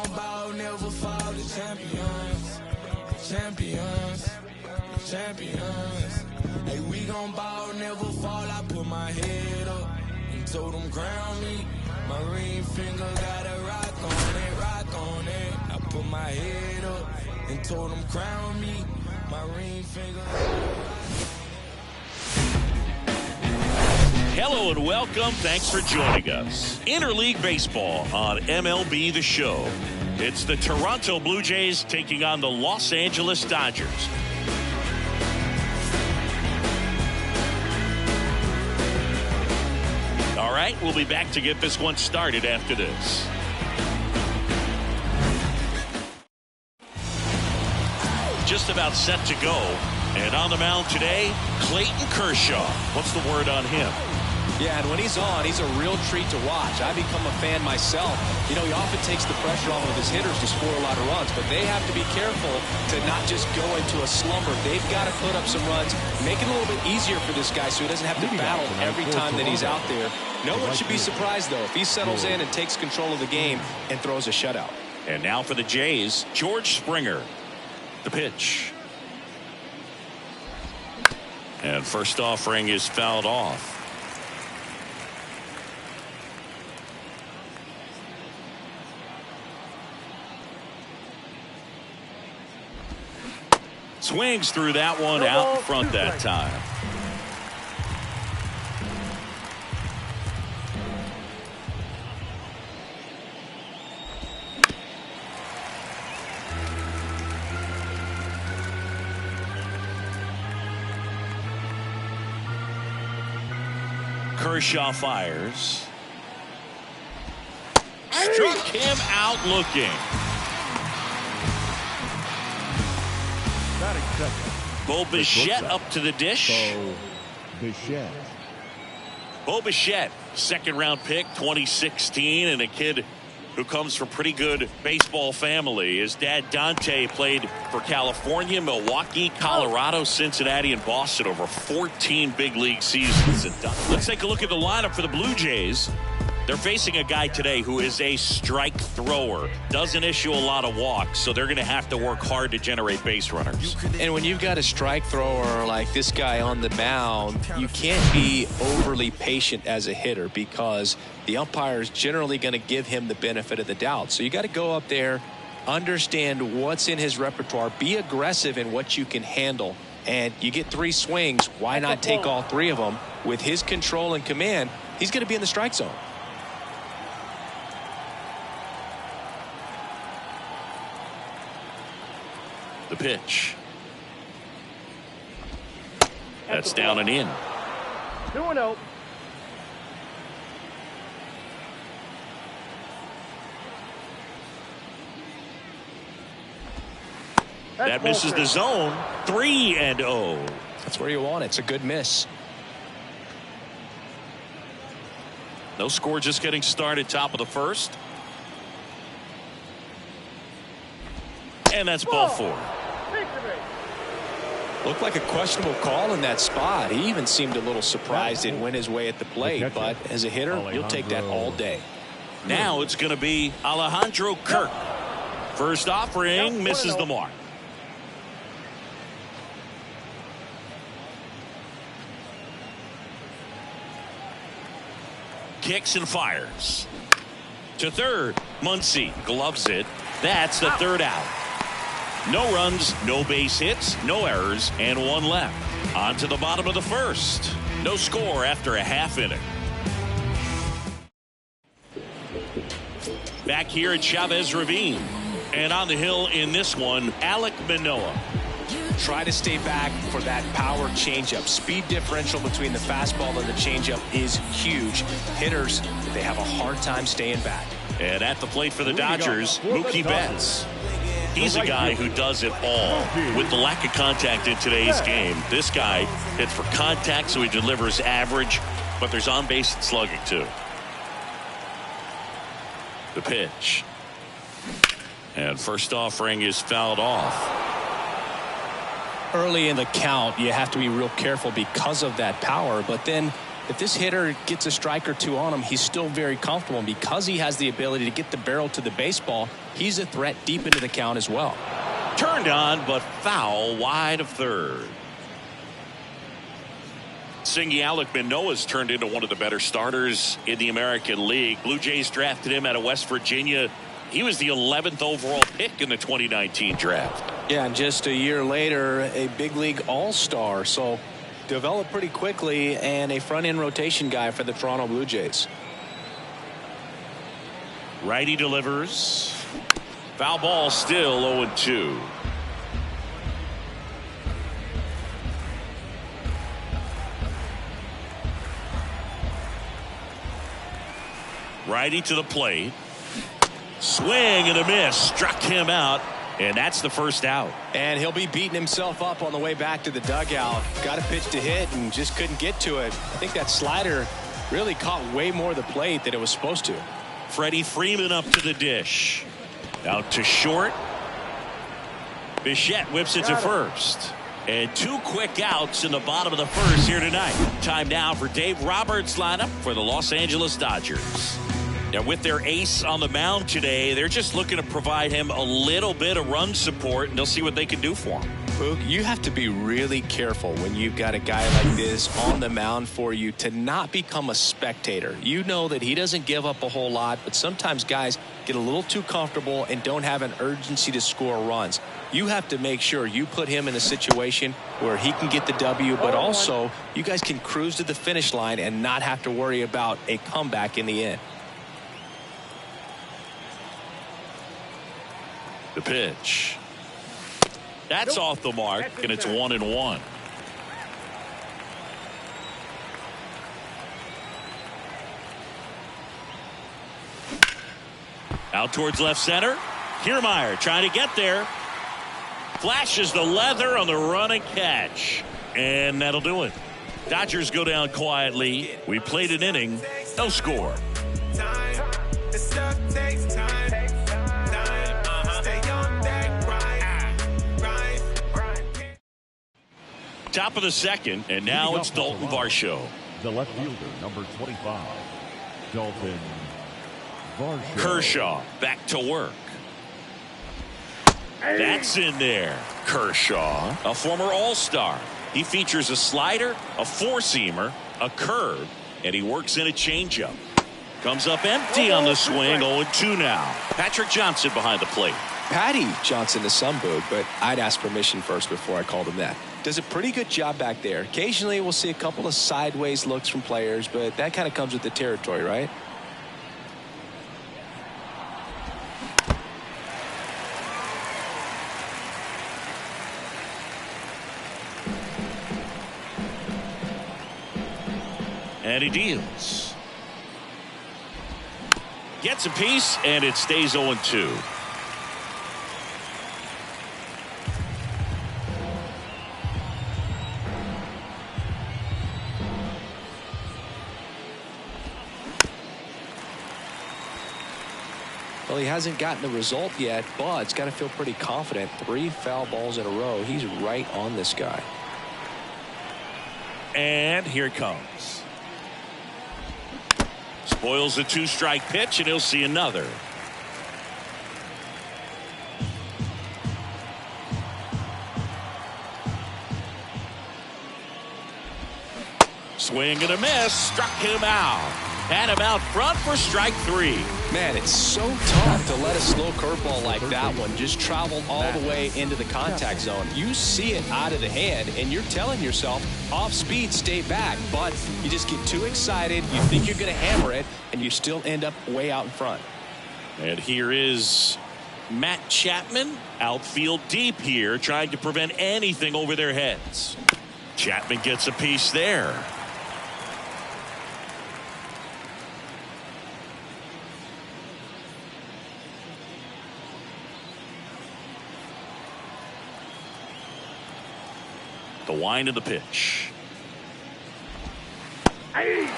gon' bow, never fall, the champions. Champions. Champions. Hey, we gon' bow, never fall. I put my head up and told them crown me. My ring finger got a rock on it, rock on it. I put my head up and told them crown me. My ring finger. Hello and welcome. Thanks for joining us. Interleague Baseball on MLB The Show. It's the Toronto Blue Jays taking on the Los Angeles Dodgers. All right, we'll be back to get this one started after this. Just about set to go. And on the mound today, Clayton Kershaw. What's the word on him? Yeah, and when he's on, he's a real treat to watch. I become a fan myself. You know, he often takes the pressure off of his hitters to score a lot of runs, but they have to be careful to not just go into a slumber. They've got to put up some runs, make it a little bit easier for this guy so he doesn't have to battle every time that he's out there. No one should be surprised, though, if he settles in and takes control of the game and throws a shutout. And now for the Jays, George Springer. The pitch. And first offering is fouled off. Swings through that one out in front that time. Kershaw fires. Struck him out looking. Bo Bichette up to the dish. Bo Bichette, second round pick, 2016, and a kid who comes from pretty good baseball family. His dad Dante played for California, Milwaukee, Colorado, Cincinnati, and Boston over 14 big league seasons. Let's take a look at the lineup for the Blue Jays. They're facing a guy today who is a strike thrower, doesn't issue a lot of walks, so they're going to have to work hard to generate base runners. And when you've got a strike thrower like this guy on the mound, you can't be overly patient as a hitter because the umpire is generally going to give him the benefit of the doubt. So you got to go up there, understand what's in his repertoire, be aggressive in what you can handle. And you get 3 swings, why not take all 3 of them? With his control and command, he's going to be in the strike zone. The pitch. That's down and in. 2-0. That misses the zone. 3-0. That's where you want it. It's a good miss. No score, just getting started, top of the first. And that's ball 4. Looked like a questionable call in that spot. He even seemed a little surprised it went his way at the plate, but as a hitter, you'll take that all day. Now it's going to be Alejandro Kirk. First offering misses the mark. Kicks and fires. To third, Muncy gloves it. That's the third out. No runs, no base hits, no errors, and 1 left. On to the bottom of the first. No score after a half inning. Back here at Chavez Ravine. And on the hill in this one, Alek Manoah. Try to stay back for that power changeup. Speed differential between the fastball and the changeup is huge. Hitters, they have a hard time staying back. And at the plate for the Dodgers, Mookie Betts. He's a guy who does it all. With the lack of contact in today's game, this guy hits for contact, so he delivers average, but there's on-base and slugging, too. The pitch. And first offering is fouled off. Early in the count, you have to be real careful because of that power, but then if this hitter gets a strike or two on him, he's still very comfortable. And because he has the ability to get the barrel to the baseball, he's a threat deep into the count as well. Turned on, but foul wide of third. Singy Alec Manoah's turned into one of the better starters in the American League. Blue Jays drafted him out of West Virginia. He was the 11th overall pick in the 2019 draft. Yeah, and just a year later, a big league all-star. So developed pretty quickly and a front-end rotation guy for the Toronto Blue Jays. Righty delivers. Foul ball, still 0-2. Righty to the plate. Swing and a miss. Struck him out. And that's the first out. And he'll be beating himself up on the way back to the dugout. Got a pitch to hit and just couldn't get to it. I think that slider really caught way more of the plate than it was supposed to. Freddie Freeman up to the dish. Out to short. Bichette whips it to first. And 2 quick outs in the bottom of the first here tonight. Time now for Dave Roberts' lineup for the Los Angeles Dodgers. Now, with their ace on the mound today, they're just looking to provide him a little bit of run support, and they'll see what they can do for him. Boog, you have to be really careful when you've got a guy like this on the mound for you to not become a spectator. You know that he doesn't give up a whole lot, but sometimes guys get a little too comfortable and don't have an urgency to score runs. You have to make sure you put him in a situation where he can get the W, but also you guys can cruise to the finish line and not have to worry about a comeback in the end. The pitch. That's off the mark, and it's 1-1. Out towards left center. Kiermaier trying to get there. Flashes the leather on the run and catch. And that'll do it. Dodgers go down quietly. We played an inning. No score. Top of the second, and now it's Dalton Varsho. The left fielder, number 25, Dalton Varsho. Kershaw back to work. That's in there. Kershaw, a former All-Star. He features a slider, a four-seamer, a curve, and he works in a changeup. Comes up empty on the swing. 0-2 now. Patrick Johnson behind the plate. Patty Johnson to some, Boog, but I'd ask permission first before I called him that. Does a pretty good job back there. Occasionally we'll see a couple of sideways looks from players, but that kind of comes with the territory, right? And he deals. Gets a piece, and it stays 0-2. Well, he hasn't gotten the result yet, but it's got to feel pretty confident. 3 foul balls in a row. He's right on this guy. And here it comes. Spoils a 2-strike pitch, and he'll see another. Swing and a miss. Struck him out. Had him out front for strike 3. Man, it's so tough to let a slow curveball like that one just travel all the way into the contact zone. You see it out of the hand, and you're telling yourself, off speed, stay back. But you just get too excited. You think you're going to hammer it, and you still end up way out in front. And here is Matt Chapman, outfield deep here, trying to prevent anything over their heads. Chapman gets a piece there. The wind of the pitch. I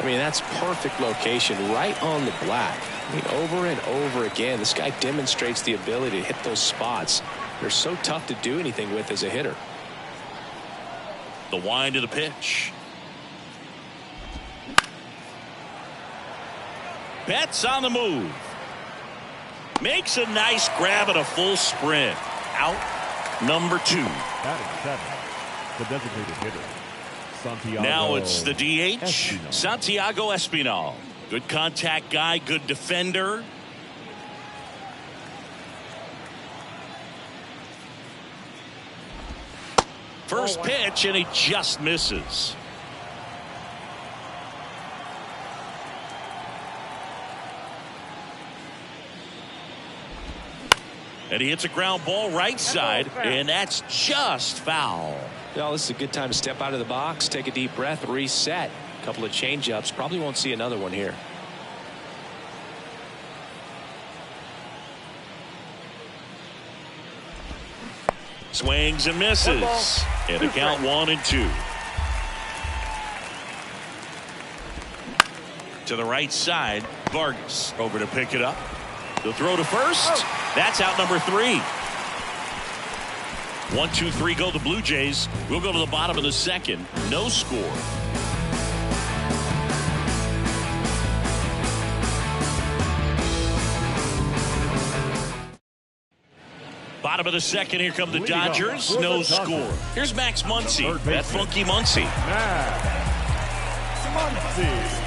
mean, that's perfect location, right on the black. I mean, over and over again, this guy demonstrates the ability to hit those spots. They're so tough to do anything with as a hitter. The wind of the pitch. Betts on the move. Makes a nice grab at a full sprint. Out number 2. Batting 7, the designated hitter, Santiago. Now it's the DH, Espinal. Santiago Espinal. Good contact guy, good defender. First pitch, and he just misses. And he hits a ground ball right side, and that's just foul. Well, this is a good time to step out of the box, take a deep breath, reset. A couple of change-ups. Probably won't see another one here. Swings and misses. And a count 1-2. To the right side, Vargas over to pick it up. The throw to first. That's out number 3. 1, 2, 3 go the Blue Jays. We'll go to the bottom of the second. No score. Bottom of the second. Here come the Dodgers. No score. Here's Max Muncy. That funky Muncy. Max Muncy.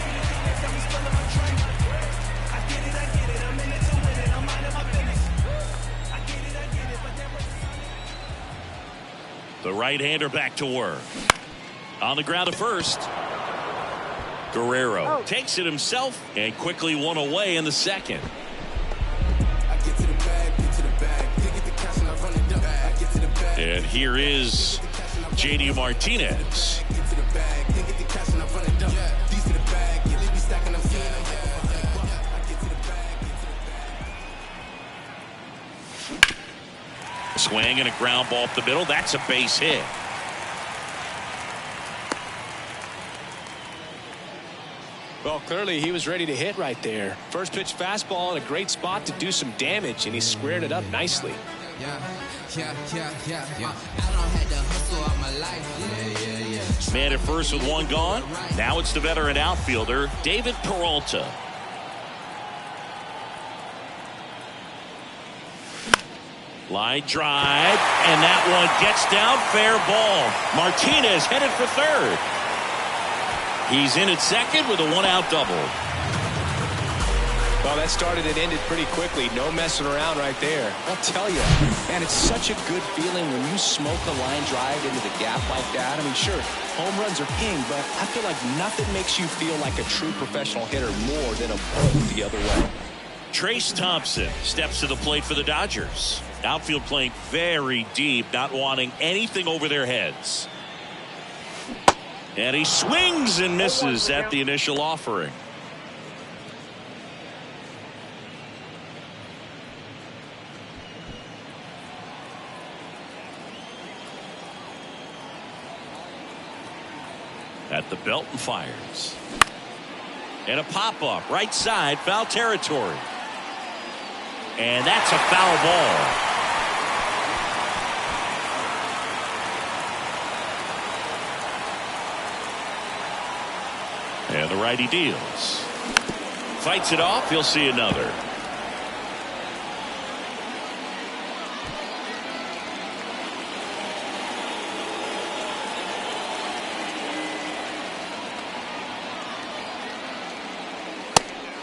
The right-hander back to work. On the ground at first. Guerrero takes it himself and quickly one away in the second. And here is JD Martinez. Swing and a ground ball up the middle. That's a base hit. Well, clearly he was ready to hit right there. First pitch fastball in a great spot to do some damage, and he squared it up nicely. Man at first with one gone. Now it's the veteran outfielder, David Peralta. Line drive, and that one gets down, fair ball. Martinez headed for third. He's in at second with a one-out double. Well, that started and ended pretty quickly. No messing around right there. I'll tell you, man, it's such a good feeling when you smoke a line drive into the gap like that. I mean, sure, home runs are king, but I feel like nothing makes you feel like a true professional hitter more than a ball the other way. Trace Thompson steps to the plate for the Dodgers. Outfield playing very deep, not wanting anything over their heads. And he swings and misses at the initial offering. At the belt and fires. And a pop-up right side, foul territory. And that's a foul ball. And the righty deals. Fights it off. He'll see another.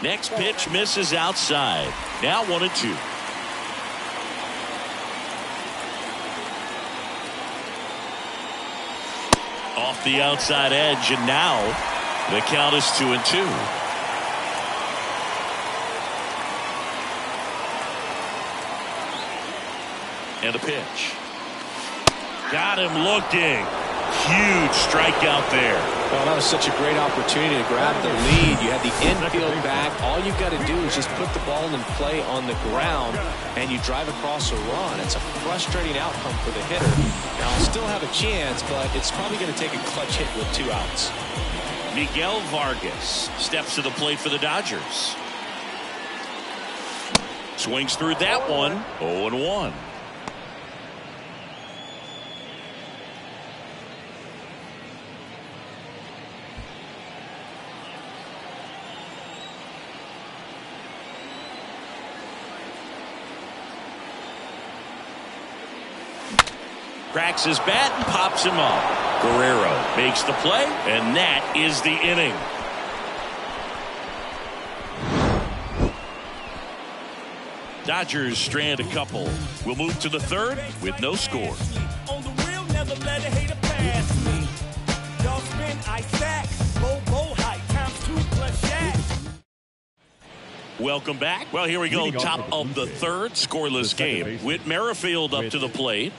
Next pitch misses outside. Now 1-2. Off the outside edge, and now the count is 2-2. And the pitch. Got him looking. Huge strikeout there. Well, that was such a great opportunity to grab the lead. You had the infield back. All you've got to do is just put the ball in play on the ground, and you drive across a run. It's a frustrating outcome for the hitter. Now, I'll still have a chance, but it's probably going to take a clutch hit with 2 outs. Miguel Vargas steps to the plate for the Dodgers. Swings through that one. 0-1. cracks his bat and pops him up. Guerrero makes the play, and that is the inning. Dodgers strand a couple. We'll move to the third with no score. On the real, never let a hater pass me. Y'all spin Isaac, Bobo high times 2 plus Shaq. Welcome back. Well, here we go. Top of the third, scoreless game. Whit Merrifield up to the plate.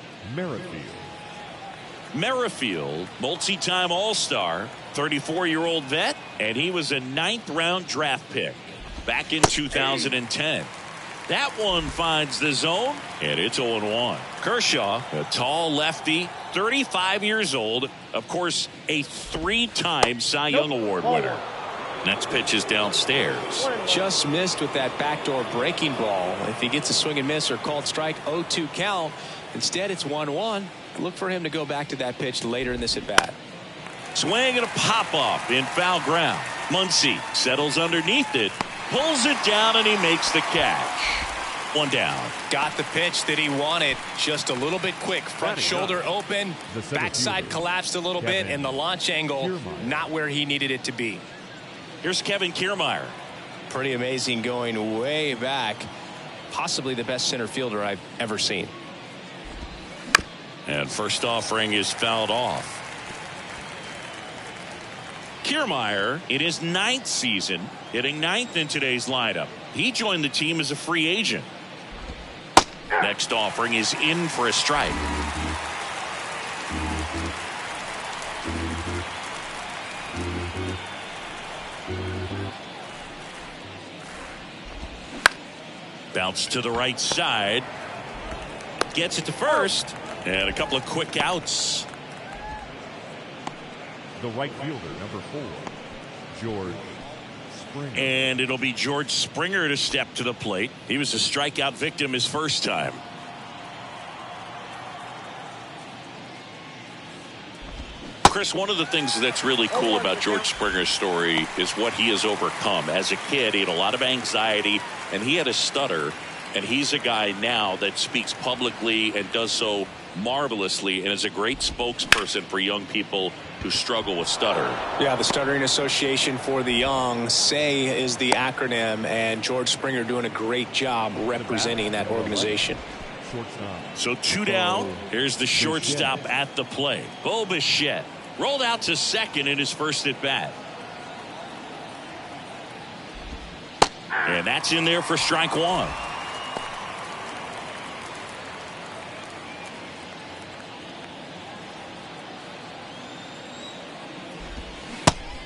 Merrifield, multi-time All-Star, 34-year-old vet, and he was a 9th-round draft pick back in 2010. That one finds the zone, and it's 0-1. Kershaw, a tall lefty, 35 years old, of course, a 3-time Cy Young Award winner. Next pitch is downstairs. Just missed with that backdoor breaking ball. If he gets a swing and miss or called strike, 0-2 count. Instead, it's 1-1. Look for him to go back to that pitch later in this at-bat. Swing and a pop-off in foul ground. Muncy settles underneath it, pulls it down, and he makes the catch. 1 down. Got the pitch that he wanted, just a little bit quick. Front shoulder open, backside collapsed a little bit, and the launch angle not where he needed it to be. Here's Kevin Kiermaier. Pretty amazing, going way back. Possibly the best center fielder I've ever seen. And first offering is fouled off. Kiermaier in his 9th season, hitting 9th in today's lineup. He joined the team as a free agent. Next offering is in for a strike. Bounce to the right side. Gets it to first. And a couple of quick outs. The right fielder, number 4, George Springer. And it'll be George Springer to step to the plate. He was a strikeout victim his first time. Chris, one of the things that's really cool about George Springer's story is what he has overcome. As a kid, he had a lot of anxiety, and he had a stutter. And he's a guy now that speaks publicly and does so marvelously and is a great spokesperson for young people who struggle with stutter. Yeah, the Stuttering Association for the Young, SAY is the acronym, and George Springer doing a great job representing that organization. So 2 down. Here's the shortstop at the plate. Bo Bichette rolled out to second in his first at bat. And that's in there for strike 1.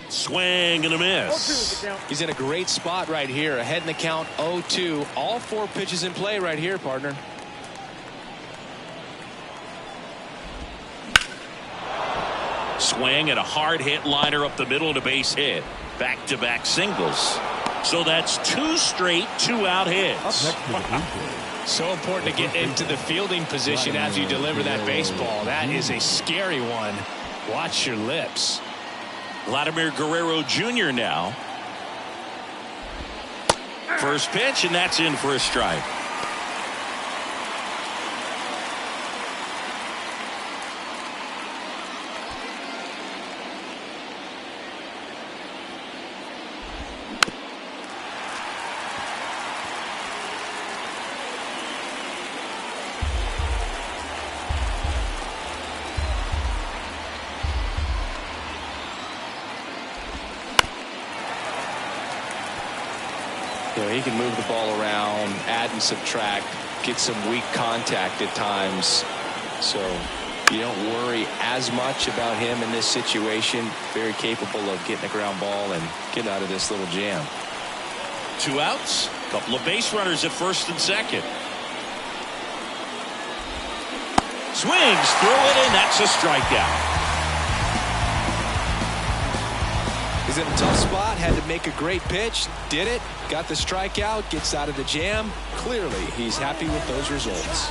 Swing and a miss. He's in a great spot right here. Ahead in the count, 0-2. All 4 pitches in play right here, partner. Swing and a hard hit liner up the middle to base hit. Back-to-back singles. So that's 2 straight 2-out hits. So important to get into the fielding position as you deliver that baseball. That is a scary one. Watch your lips. Vladimir Guerrero Jr. now. First pitch, and that's in for a strike. He can move the ball around, add and subtract, get some weak contact at times. So you don't worry as much about him in this situation. Very capable of getting a ground ball and getting out of this little jam. 2 outs, couple of base runners at first and second. Swings through it, and that's a strikeout. He's in a tough spot, had to make a great pitch, did it, got the strikeout, gets out of the jam. Clearly, he's happy with those results.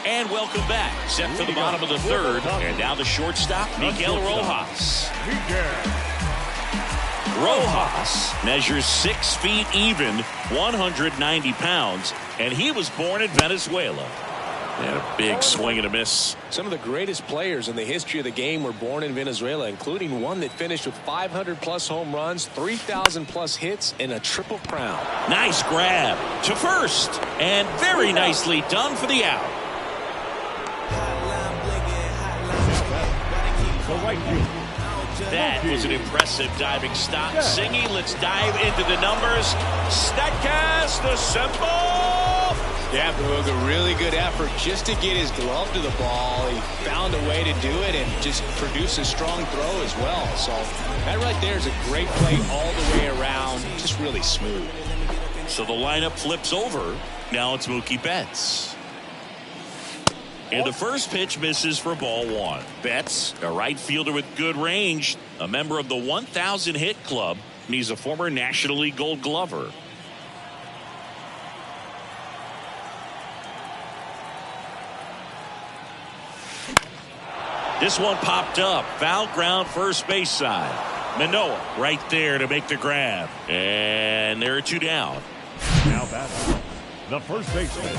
And welcome back. Set for the bottom of the third, and now the shortstop, Miguel Rojas. Rojas measures 6 feet even, 190 pounds, and he was born in Venezuela. And a big swing and a miss. Some of the greatest players in the history of the game were born in Venezuela, including one that finished with 500+ home runs, 3,000+ hits, and a triple crown. Nice grab to first, and very nicely done for the out. The right field. That was an impressive diving stop. Singy, let's dive into the numbers. Statcast, the simple. Yeah, Boog, a really good effort just to get his glove to the ball. He found a way to do it and just produce a strong throw as well. So that right there is a great play all the way around. Just really smooth. So the lineup flips over. Now it's Mookie Betts. And the first pitch misses for ball one. Betts, a right fielder with good range, a member of the 1,000 hit club, and he's a former National League Gold Glover. This one popped up. Foul ground first base side. Manoah right there to make the grab. And there are two down. Now batting, the first baseman,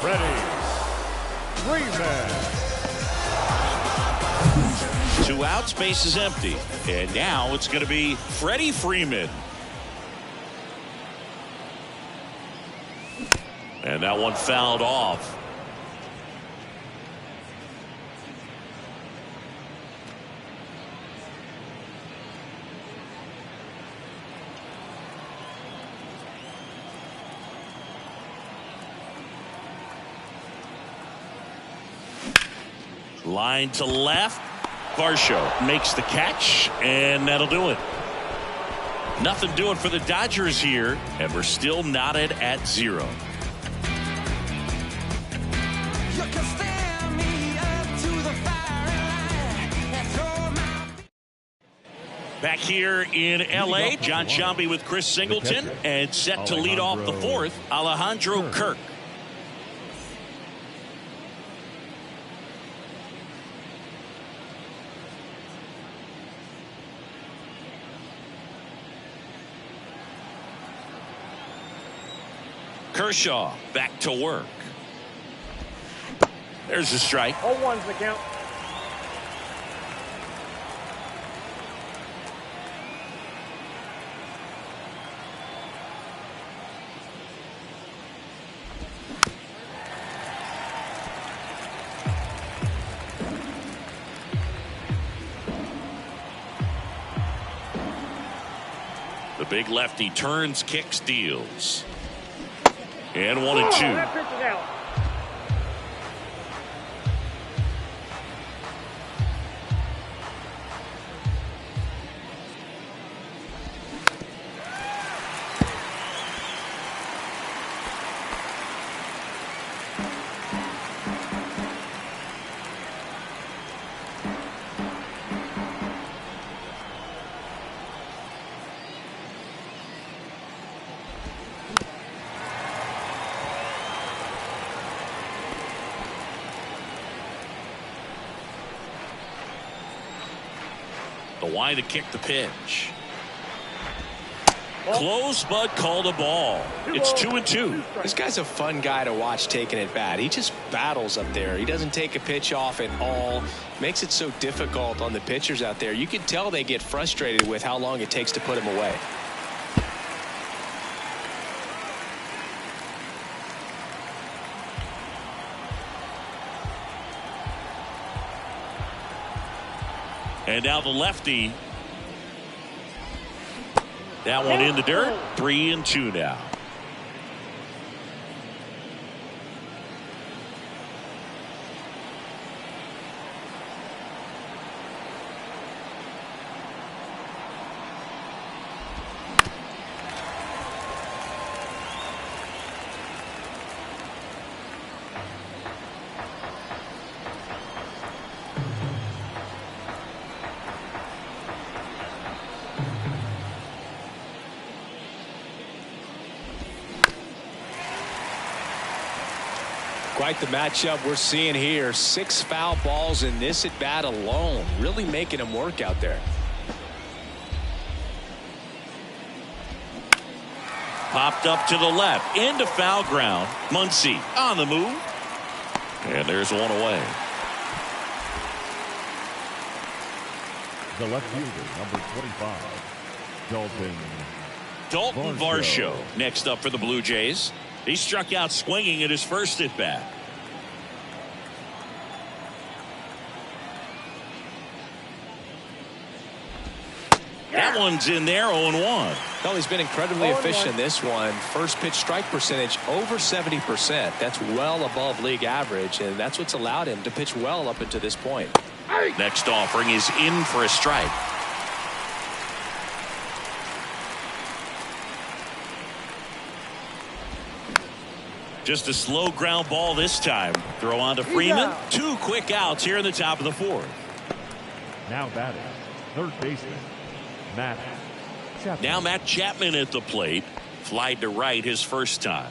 Freddie Freeman. 2 outs, base is empty. And now it's going to be Freddie Freeman. And that one fouled off. Line to left. Varsho makes the catch, and that'll do it. Nothing doing for the Dodgers here, and we're still knotted at 0. Back here in L.A., John Sciambi with Chris Singleton, and set to lead off the fourth, Alejandro Kirk. Kershaw back to work. There's a strike. 0-1's the count. The big lefty turns, kicks, deals. And 1-2. That pitch is out. The wide to kick the pitch. Close, but called a ball. It's 2-2. This guy's a fun guy to watch taking at bat. He just battles up there. He doesn't take a pitch off at all. Makes it so difficult on the pitchers out there. You can tell they get frustrated with how long it takes to put him away. And now the lefty. That one in the dirt. 3-2 now. Quite the matchup we're seeing here. 6 foul balls in this at bat alone. Really making him work out there. Popped up to the left into foul ground. Muncy on the move. And there's one away. The left fielder, number 25, Dalton Varsho next up for the Blue Jays. He struck out swinging at his first at bat. That one's in there, 0-1. Well, he's been incredibly efficient in this one. First pitch strike percentage over 70%. That's well above league average, and that's what's allowed him to pitch well up until this point. Next offering is in for a strike. Just a slow ground ball this time. Throw on to Freeman. 2 quick outs here in the top of the 4th. Now batting, third baseman, Matt Chapman. Now Matt Chapman at the plate. Flied to right his first time.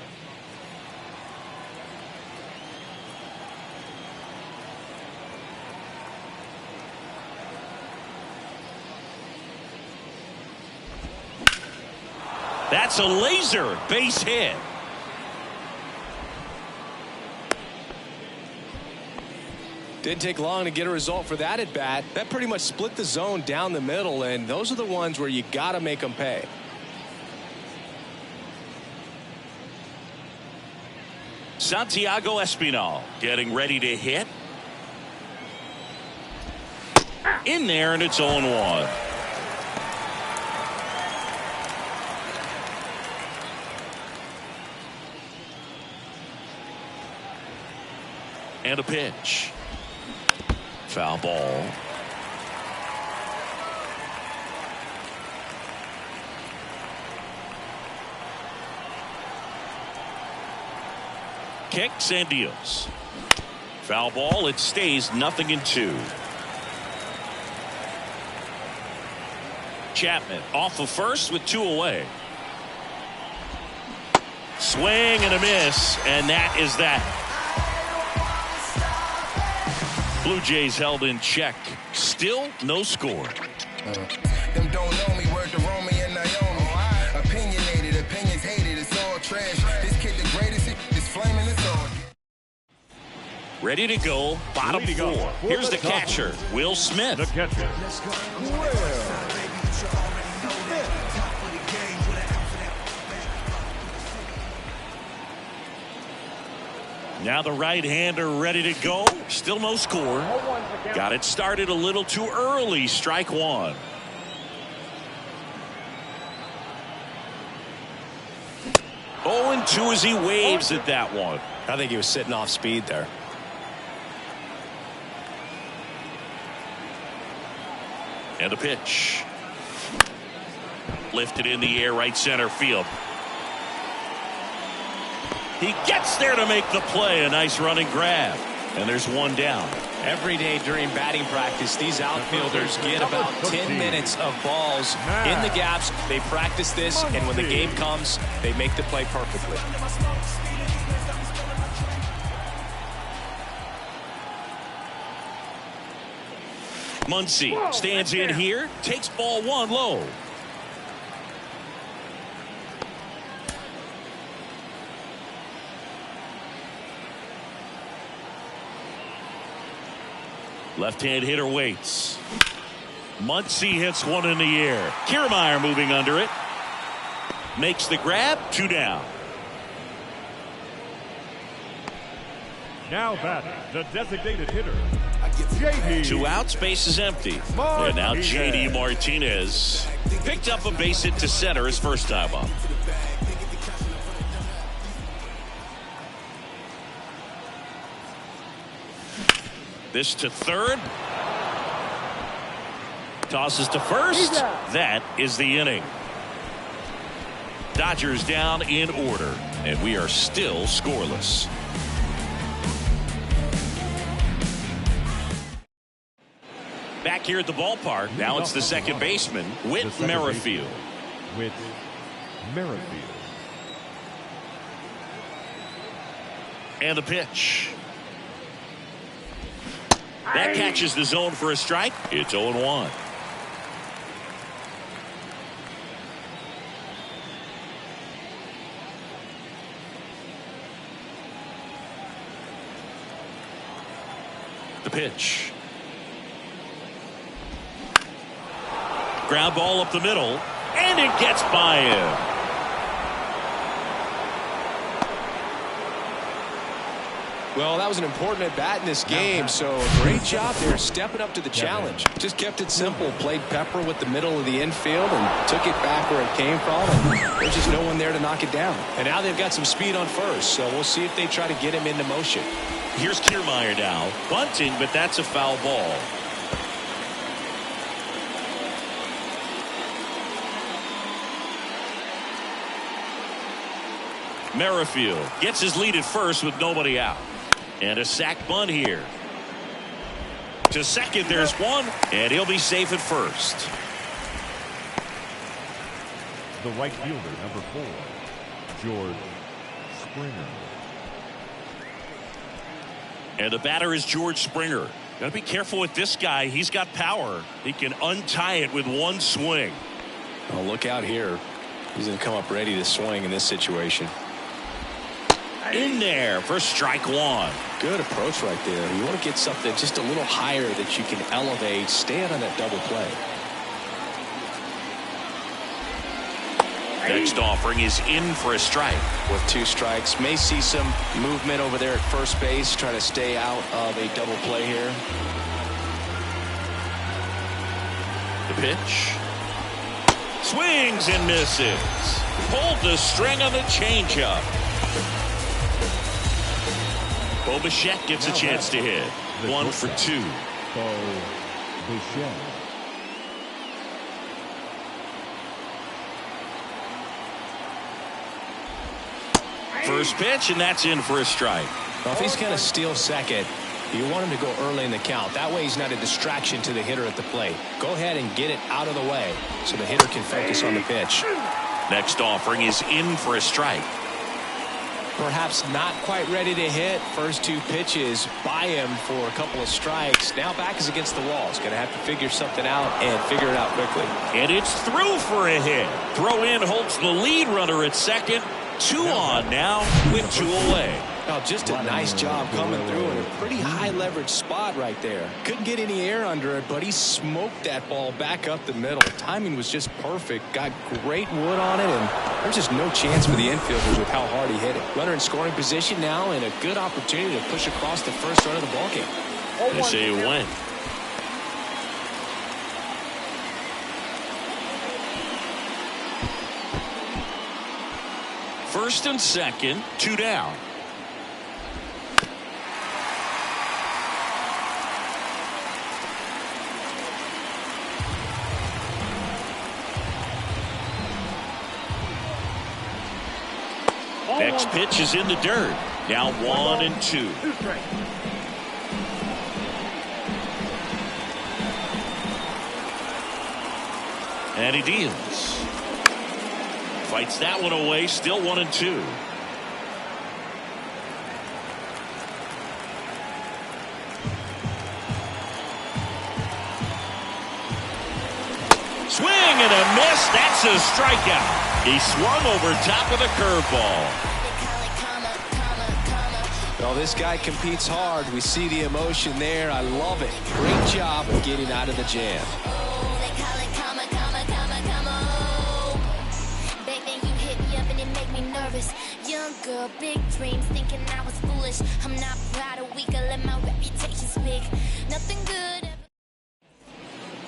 That's a laser base hit. Didn't take long to get a result for that at bat. That pretty much split the zone down the middle, and those are the ones where you got to make them pay. Santiago Espinal getting ready to hit. In there, and it's 0-1. And a pitch. Foul ball. Kicks and deals. Foul ball. It stays 0-2. Chapman off of first with 2 away. Swing and a miss, and that is that. Blue Jays held in check. Still no score. Them don't know me, word to Romy and Naomi. Opinionated, opinions hated, it's all trash. This kid the greatest, it's flaming, it's all. Ready to go, bottom 4. Here's the catcher, Will Smith. The catcher. Now the right-hander ready to go. Still no score. Got it started a little too early. Strike 1. Oh, and 2 as he waves at that one. I think he was sitting off speed there. And a pitch. Lifted in the air, right center field. He gets there to make the play. A nice running grab. And there's one down. Every day during batting practice, these outfielders get about 10 minutes of balls in the gaps. They practice this, and when the game comes, they make the play perfectly. Muncy stands in here, takes ball 1 low. Left-hand hitter waits. Muncy hits one in the air. Kiermaier moving under it. Makes the grab. 2 down. Now batting, the designated hitter, JD. 2 outs, base is empty. And now JD Martinez picked up a base hit to center his first time up. This to third. Tosses to first. That is the inning. Dodgers down in order, and we are still scoreless. Back here at the ballpark, now it's the second baseman, Whit Merrifield. Whit Merrifield. And the pitch. That catches the zone for a strike. It's 0-1. The pitch. Ground ball up the middle, and it gets by him. Well, that was an important at-bat in this game, so great job there stepping up to the challenge. Just kept it simple, played pepper with the middle of the infield and took it back where it came from, and there's just no one there to knock it down. And now they've got some speed on first, so we'll see if they try to get him into motion. Here's Kiermaier now, bunting, but that's a foul ball. Merrifield gets his lead at first with nobody out. And a sac bunt here. To second, there's one, and he'll be safe at first. The right fielder, number 4, George Springer. And the batter is George Springer. Got to be careful with this guy. He's got power. He can untie it with one swing. Oh, look out here. He's going to come up ready to swing in this situation. In there for strike one. Good approach right there. You want to get something just a little higher that you can elevate. Stay out on that double play. Next offering is in for a strike. With 2 strikes, may see some movement over there at first base, trying to stay out of a double play here. The pitch. Swings and misses. Pulled the string on the changeup. Bo Bichette gets a chance to hit. 1 for 2. Bo Bichette. First pitch, and that's in for a strike. Well, if he's going to steal second, you want him to go early in the count. That way he's not a distraction to the hitter at the plate. Go ahead and get it out of the way so the hitter can focus on the pitch. Next offering is in for a strike. Perhaps not quite ready to hit. First 2 pitches by him for a couple of strikes. Now back is against the wall. He's going to have to figure something out and figure it out quickly. And it's through for a hit. Throw in holds the lead runner at second. 2 on now with 2 away. Oh, just a nice job coming through in a pretty high leverage spot right there. Couldn't get any air under it, but he smoked that ball back up the middle. Timing was just perfect. Got great wood on it, and there's just no chance for the infielders with how hard he hit it. Runner in scoring position now, and a good opportunity to push across the first run of the ballgame. They say it went. First and second, 2 down. Next pitch is in the dirt. Now 1 and 2. And he deals. Fights that one away. Still 1 and 2. Swing and a miss. That's a strikeout. He swung over top of the curveball. Well, this guy competes hard. We see the emotion there. I love it. Great job of getting out of the jam. Young girl, big dreams, thinking I was foolish. I'm not proud of weak, I let my reputation speak. Nothing good.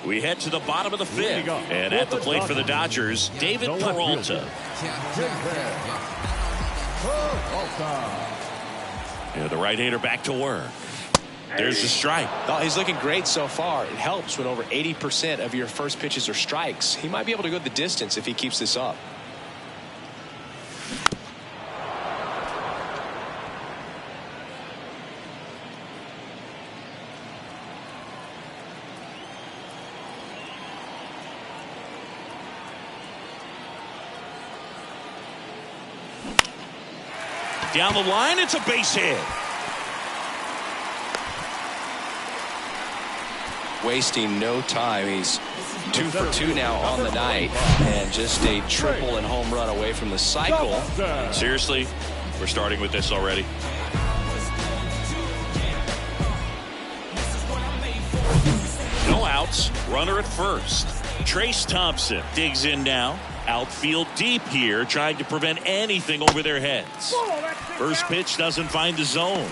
We head to the bottom of the 5th, and at the plate for the Dodgers, David Peralta. Yeah, the right-hander back to work. There's the strike. Oh, he's looking great so far. It helps when over 80% of your first pitches are strikes. He might be able to go the distance if he keeps this up. Down the line, it's a base hit. Wasting no time. He's 2 for 2 now on the night, and just a triple and home run away from the cycle. Seriously, we're starting with this already. No outs. Runner at first. Trace Thompson digs in now. Outfield deep here, trying to prevent anything over their heads. First pitch doesn't find the zone.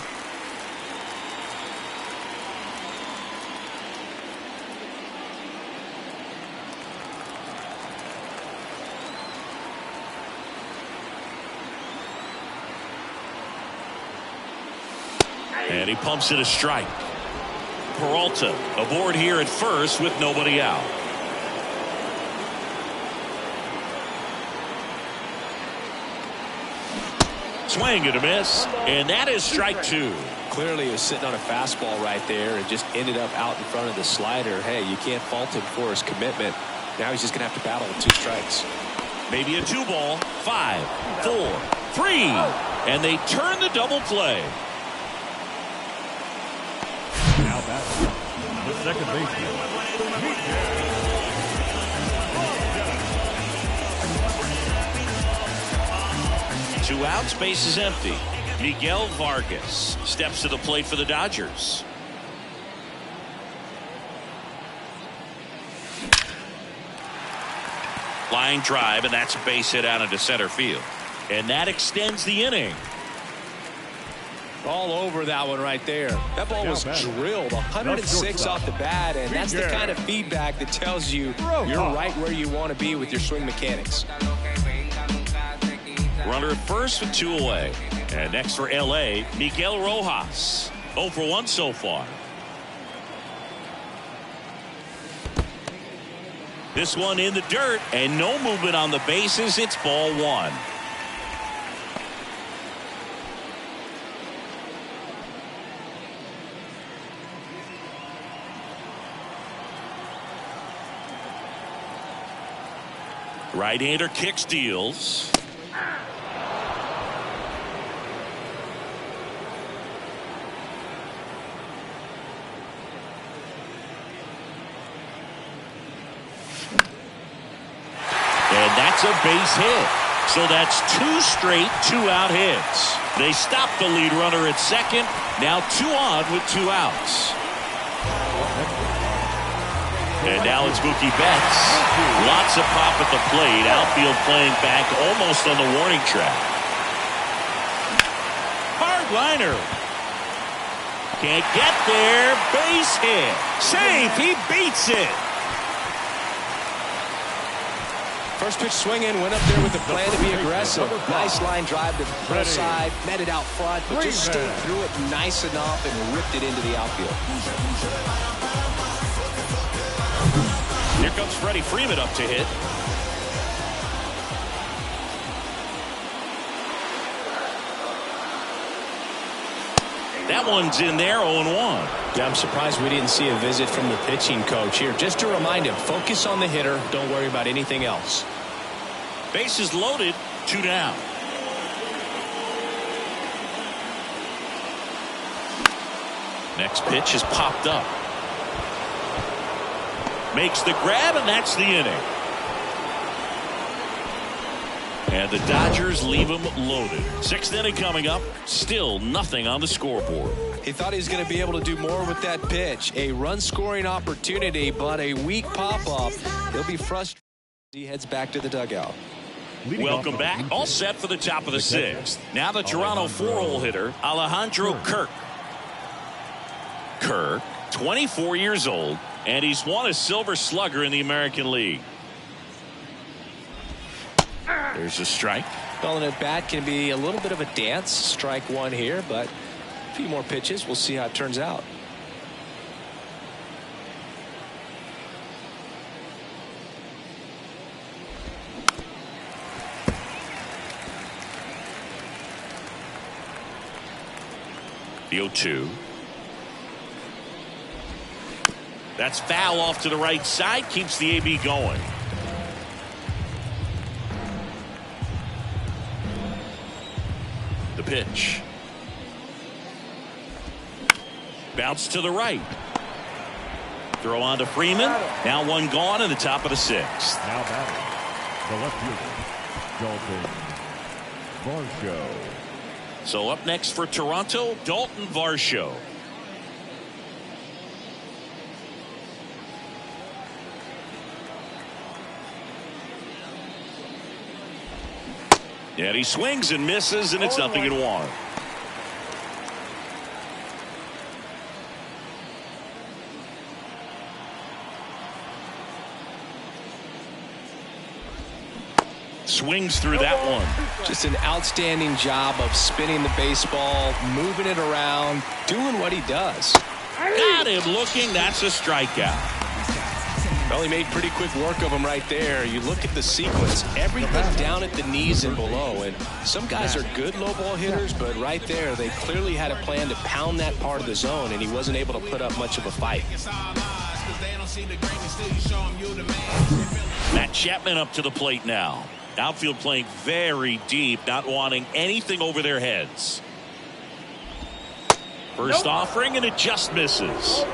And he pumps it a strike. Peralta aboard here at first with nobody out. Swing and a miss, and that is strike two. Clearly he was sitting on a fastball right there and just ended up out in front of the slider. Hey, you can't fault him for his commitment. Now he's just going to have to battle with 2 strikes. Maybe a 2-ball. 5, 4, 3, and they turn the double play. Now batting, the second baseman. 2 outs, base is empty. Miguel Vargas steps to the plate for the Dodgers. Line drive, and that's a base hit out into center field. And that extends the inning. All over that one right there. That ball was drilled 106 off the bat, and that's the kind of feedback that tells you you're right where you want to be with your swing mechanics. Runner at first with 2 away. And next for L.A., Miguel Rojas. 0 for 1 so far. This one in the dirt, and no movement on the bases. It's ball 1. Right-hander kick steals. And that's a base hit. So that's 2 straight 2-out hits. They stop the lead runner at second. Now 2 on with 2 outs. And now it's Mookie Betts. Lots of pop at the plate. Outfield playing back almost on the warning track. Hard liner. Can't get there. Base hit. Safe. He beats it. First pitch swinging, went up there with the plan to be aggressive. Nice line drive to the front side, met it out front, but just stayed through it nice enough and ripped it into the outfield. Here comes Freddie Freeman up to hit. That one's in there, 0-1. Yeah, I'm surprised we didn't see a visit from the pitching coach here. Just to remind him, focus on the hitter. Don't worry about anything else. Bases loaded, 2 down. Next pitch is popped up. Makes the grab, and that's the inning. And the Dodgers leave him loaded. 6th inning coming up. Still nothing on the scoreboard. He thought he was going to be able to do more with that pitch. A run-scoring opportunity, but a weak pop-up. He'll be frustrated as he heads back to the dugout. Welcome back. All set for the top of the 6th. Now the Toronto 4-hole hitter, Alejandro Kirk. Kirk, 24 years old, and he's won a Silver Slugger in the American League. There's a strike. Well, an at-bat can be a little bit of a dance. Strike 1 here, but a few more pitches. We'll see how it turns out. The 0-2. That's foul off to the right side. Keeps the AB going. The pitch. Bounce to the right. Throw on to Freeman. Now 1 gone in the top of the 6th. Now batting, the left fielder, Dalton Varsho. So up next for Toronto, Dalton Varsho. And he swings and misses, and it's 0-1. Swings through that one. Just an outstanding job of spinning the baseball, moving it around, doing what he does. Got him looking. That's a strikeout. Well, he made pretty quick work of him right there. You look at the sequence, everything down at the knees and below. And some guys are good low ball hitters, but right there, they clearly had a plan to pound that part of the zone, and he wasn't able to put up much of a fight. Matt Chapman up to the plate now. Outfield playing very deep, not wanting anything over their heads. First offering, and it just misses.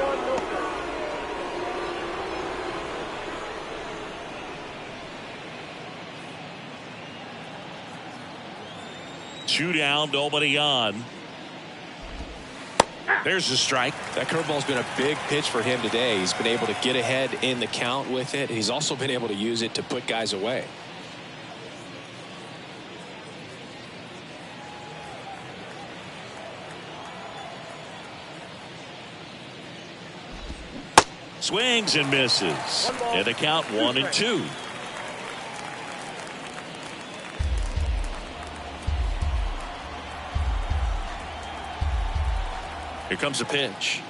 Two down, nobody on. There's the strike. That curveball's been a big pitch for him today. He's been able to get ahead in the count with it. He's also been able to use it to put guys away. Swings and misses. And the count 1-2. Here comes a pitch.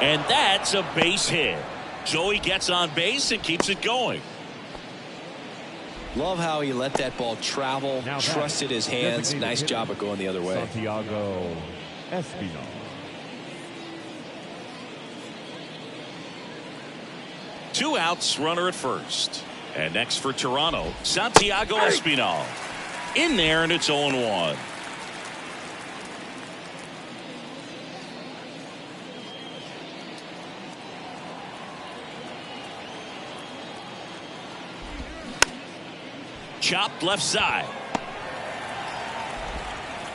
And that's a base hit. So he gets on base and keeps it going. Love how he let that ball travel, trusted his hands. Nice job of going the other way. Santiago Espinal. Two outs, runner at first. And next for Toronto, Santiago Espinal. In there, and it's 0-1. Chopped left side.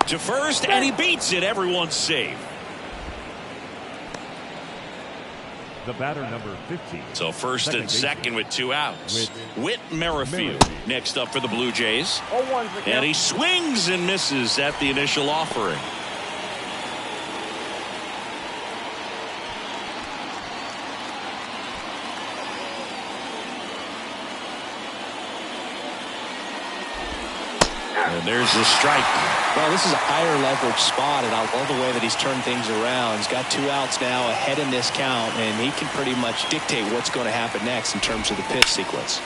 To first, and he beats it. Everyone's safe. The batter, number 15. So first and second with two outs. Whit Merrifield next up for the Blue Jays. And he swings and misses at the initial offering. And there's the strike. Well, this is a higher leverage spot, and I love the way that he's turned things around. He's got two outs now ahead in this count, and he can pretty much dictate what's going to happen next in terms of the pitch sequence.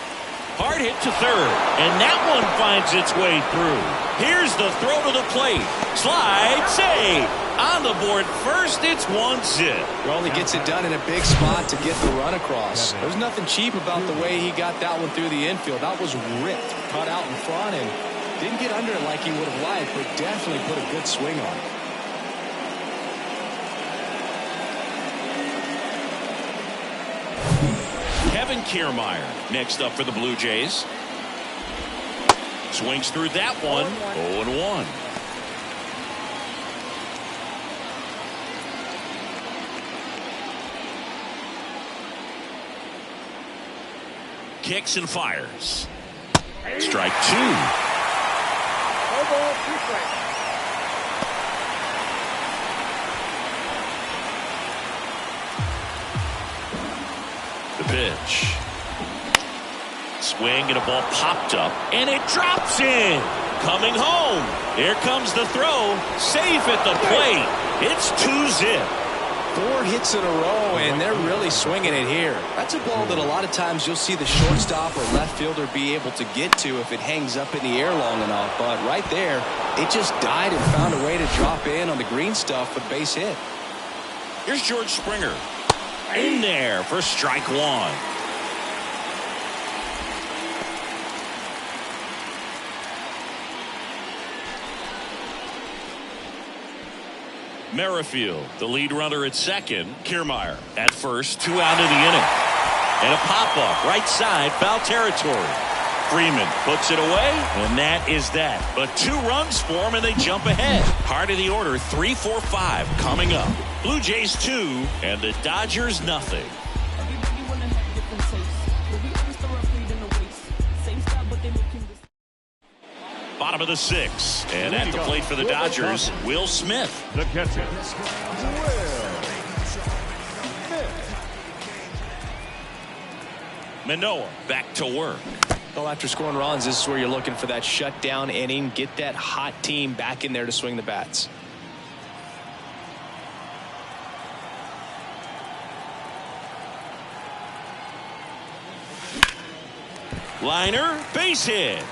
Hard hit to third, and that one finds its way through. Here's the throw to the plate. Slide, save. On the board first, it's 1-0. Well, he gets it done in a big spot to get the run across. There's nothing cheap about the way he got that one through the infield. That was ripped, cut out in front, and didn't get under it like he would have liked, but definitely put a good swing on it. Kevin Kiermaier next up for the Blue Jays. Swings through that one. 0-1. Kicks and fires. Strike two. The pitch. Swing and a ball popped up and it drops in. Coming home. Here comes the throw. Safe at the plate. It's 2-0. 4 hits in a row, and they're really swinging it here. That's a ball that a lot of times you'll see the shortstop or left fielder be able to get to if it hangs up in the air long enough. But right there, it just died and found a way to drop in on the green stuff for base hit. Here's George Springer. In there for strike one. Merrifield, the lead runner at second. Kiermaier at first. 2 out of the inning. And a pop-up right side, foul territory. Freeman puts it away, and that is that. But 2 runs for him, and they jump ahead. Heart of the order, 3, 4, 5 coming up. Blue Jays 2, and the Dodgers nothing. bottom of the 6th. And at the plate for the Dodgers, Will Smith. The catcher, Manoah back to work. Well, after scoring runs, this is where you're looking for that shutdown inning. Get that hot team back in there to swing the bats. Liner, base hit.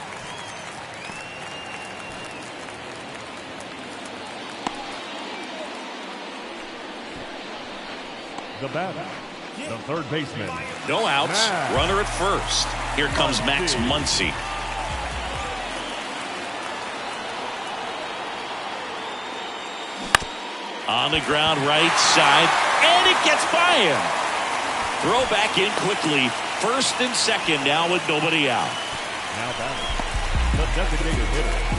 the batter, the third baseman. No outs, Max. runner at first. Here comes Max Muncy. On the ground, right side, and it gets by him. Throw back in quickly. First and second now with nobody out. Now batting, the designated hitter.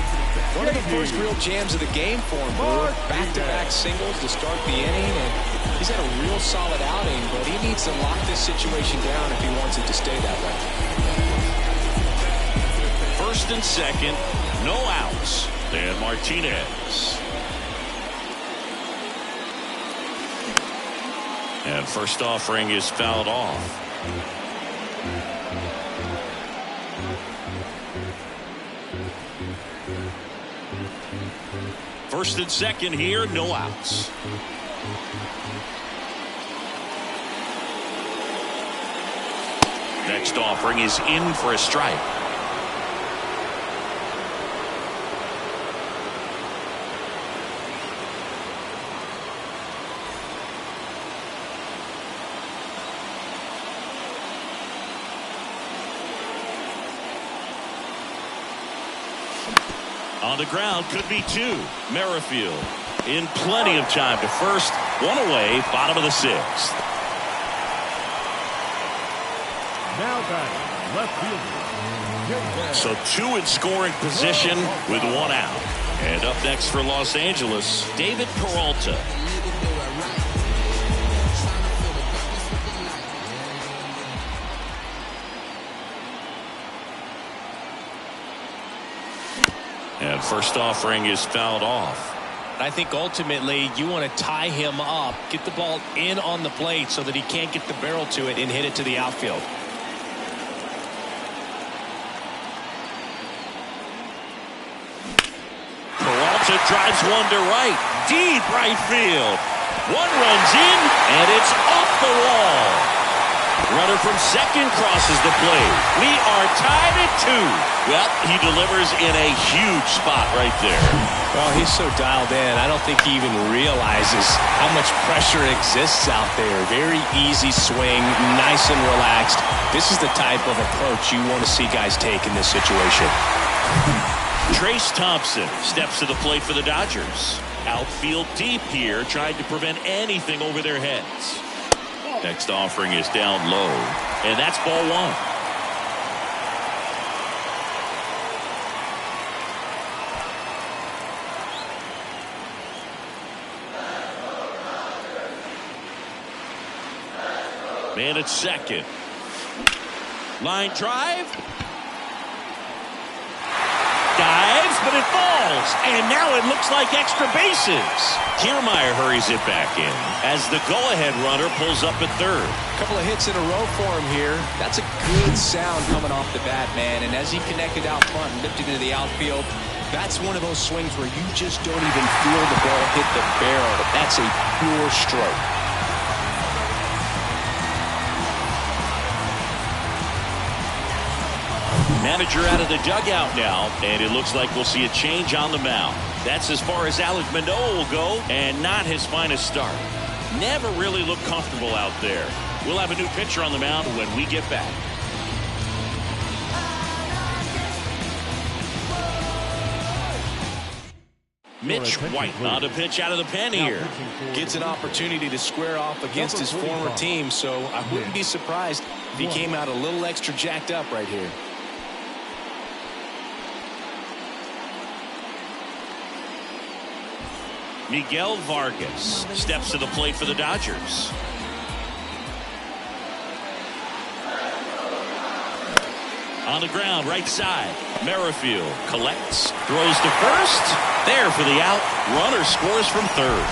One of the first real jams of the game for him, Brewer. Back-to-back singles to start the inning, and he's had a real solid outing, but he needs to lock this situation down if he wants it to stay that way. First and second, no outs. And Martinez. And first offering is fouled off. First and second here, no outs. Next offering is in for a strike. On the ground, could be two. Merrifield in plenty of time to first. One away, bottom of the 6th. Now batting, left fielder. So two in scoring position with one out. And up next for Los Angeles, David Peralta. And first offering is fouled off. I think ultimately you want to tie him up, get the ball in on the plate so that he can't get the barrel to it and hit it to the outfield. Peralta drives one to right. Deep right field. One runs in, and it's off the wall. Runner from second crosses the plate. We are tied at 2. Well, he delivers in a huge spot right there. Well, he's so dialed in, I don't think he even realizes how much pressure exists out there. Very easy swing, nice and relaxed. This is the type of approach you want to see guys take in this situation. Trace Thompson steps to the plate for the Dodgers. Outfield deep here, trying to prevent anything over their heads. Next offering is down low, and that's ball 1. Man at second. Line drive. Dives, but it falls. And now it looks like extra bases. Kiermaier hurries it back in as the go-ahead runner pulls up at third. A couple of hits in a row for him here. That's a good sound coming off the bat, man. And as he connected out front and lifted into the outfield, that's one of those swings where you just don't even feel the ball hit the barrel. That's a pure stroke. Manager out of the dugout now, and it looks like we'll see a change on the mound. That's as far as Alek Manoah will go, and not his finest start. Never really looked comfortable out there. We'll have a new pitcher on the mound when we get back. Mitch White on to pitch out of the pen here. Gets an opportunity to square off against his former team, so I wouldn't be surprised if he came out a little extra jacked up right here. Miguel Vargas steps to the plate for the On the ground, right side. Merrifield collects, throws to first. There for the out. Runner scores from third.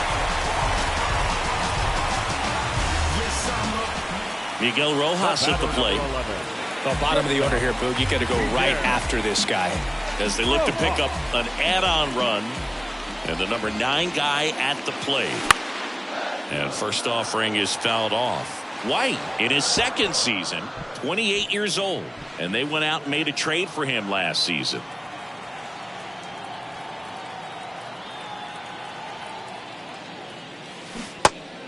Miguel Rojas at the plate. Well, bottom of the order here, Boog. You got to go right after this guy. As they look to pick up an add-on run. And the number 9 guy at the plate. And first offering is fouled off. White in his second season, 28 years old. And they went out and made a trade for him last season.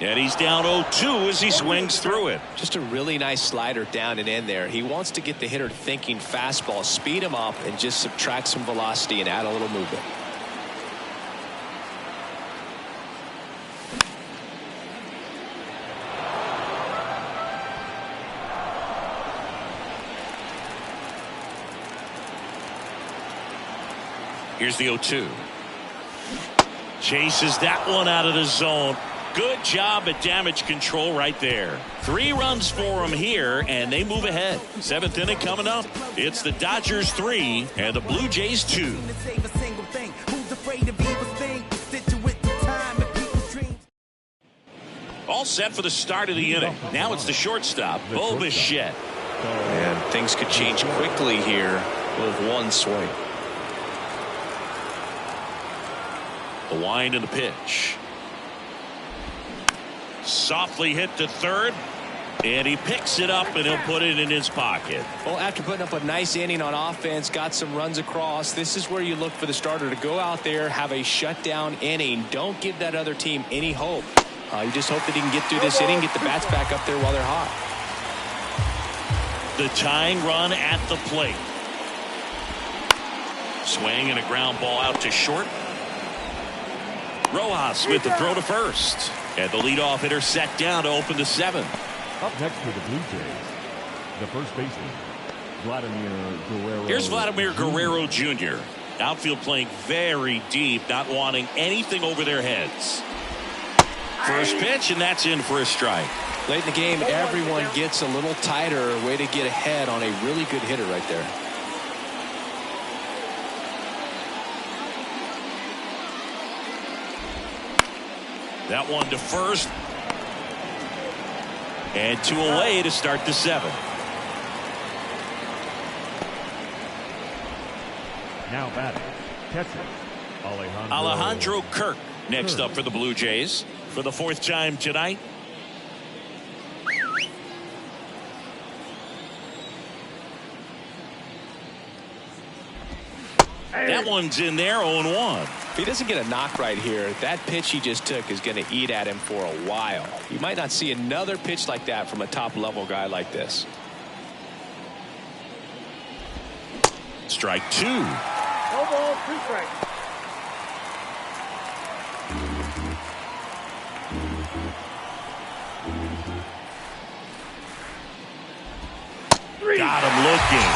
And he's down 0-2 as he swings through it. Just a really nice slider down and in there. He wants to get the hitter thinking fastball, speed him up, and just subtract some velocity and add a little movement. Here's the 0-2. Chases that one out of the zone. Good job at damage control right there. 3 runs for him here, and they move ahead. 7th inning coming up. It's the Dodgers 3 and the Blue Jays 2. All set for the start of the inning. Now it's the shortstop, Bo Bichette. And things could change quickly here with one swing. The wind and the pitch. Softly hit to third, and he picks it up and he'll put it in his pocket. Well, after putting up a nice inning on offense, got some runs across, this is where you look for the starter to go out there, have a shutdown inning. Don't give that other team any hope. You just hope that he can get through this inning, get the bats back up there while they're hot. The tying run at the plate. Swing and a ground ball out to short. Rojas with the throw to first. And the leadoff hitter set down to open the 7th. Up next for the Blue Jays, the first baseman, Vladimir Guerrero. Here's Vladimir Guerrero Jr. Outfield playing very deep, not wanting anything over their heads. First pitch, and that's in for a strike. Late in the game, everyone gets a little tighter. Way to get ahead on a really good hitter right there. That one to first. And 2 away to start the 7th. Now batting, catcher, Alejandro Kirk next up for the Blue Jays for the 4th time tonight. That one's in there, 0-1. If he doesn't get a knock right here, that pitch he just took is going to eat at him for a while. You might not see another pitch like that from a top-level guy like this. Strike 2. No ball, 2 strikes. Got him looking.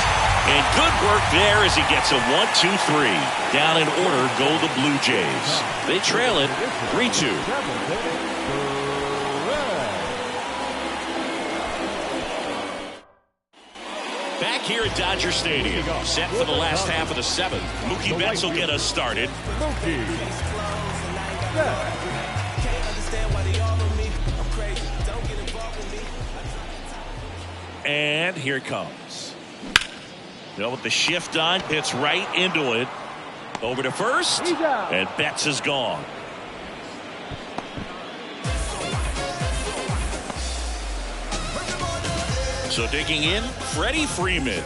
And good work there as he gets a 1-2-3. Down in order go the Blue Jays. They trail it 3-2. Back here at Dodger Stadium. Set for the last half of the 7th. Mookie Betts will get us started. And here it comes. Well, with the shift on, hits right into it. Over to first, and Betts is gone. So digging in, Freddie Freeman.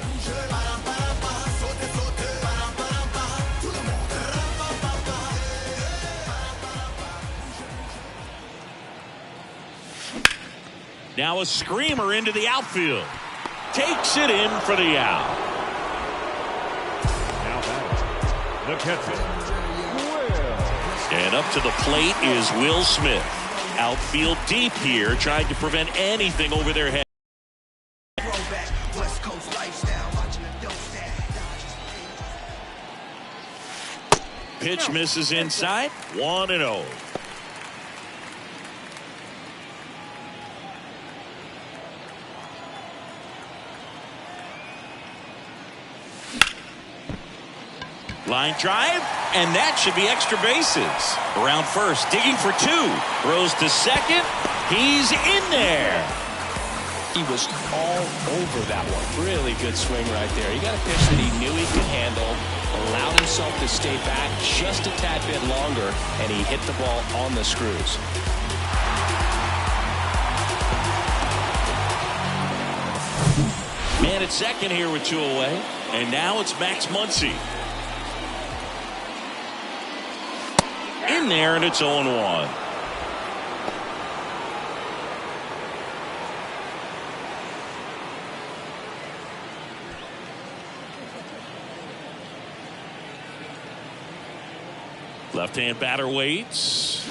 Now a screamer into the outfield. Takes it in for the out. Now batting, the catcher, And up to the plate is Will Smith. Outfield deep here, trying to prevent anything over their head. Pitch misses inside. 1-0. Line drive, and that should be extra bases. Around first, digging for two. Throws to second. He's in there. He was all over that one. Really good swing right there. He got a pitch that he knew he could handle, allowed himself to stay back just a tad bit longer, and he hit the ball on the screws. Man at second here with two away, and now it's Max Muncy. In there, and it's 0-1. Left-hand batter waits.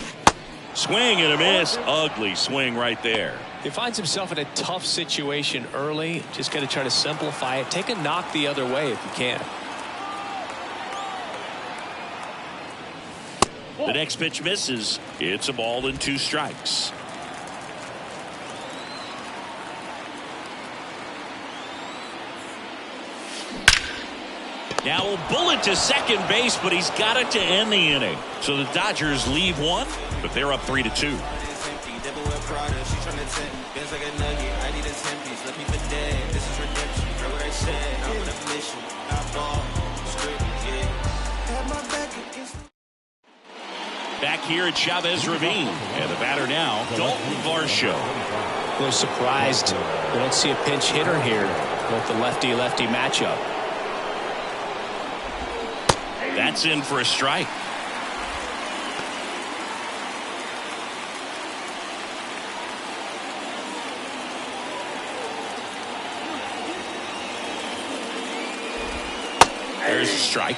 Swing and a miss. Ugly swing right there. He finds himself in a tough situation early. Just got to try to simplify it. Take a knock the other way if you can. The next pitch misses. It's a ball and 2 strikes. Now a bullet to second base, but he's got it to end the inning. So the Dodgers leave one, but they're up 3-2. Back here at Chavez Ravine, and the batter now, Dalton Varsho. A little surprised we don't see a pinch hitter here with the lefty-lefty matchup. That's in for a strike. There's a strike.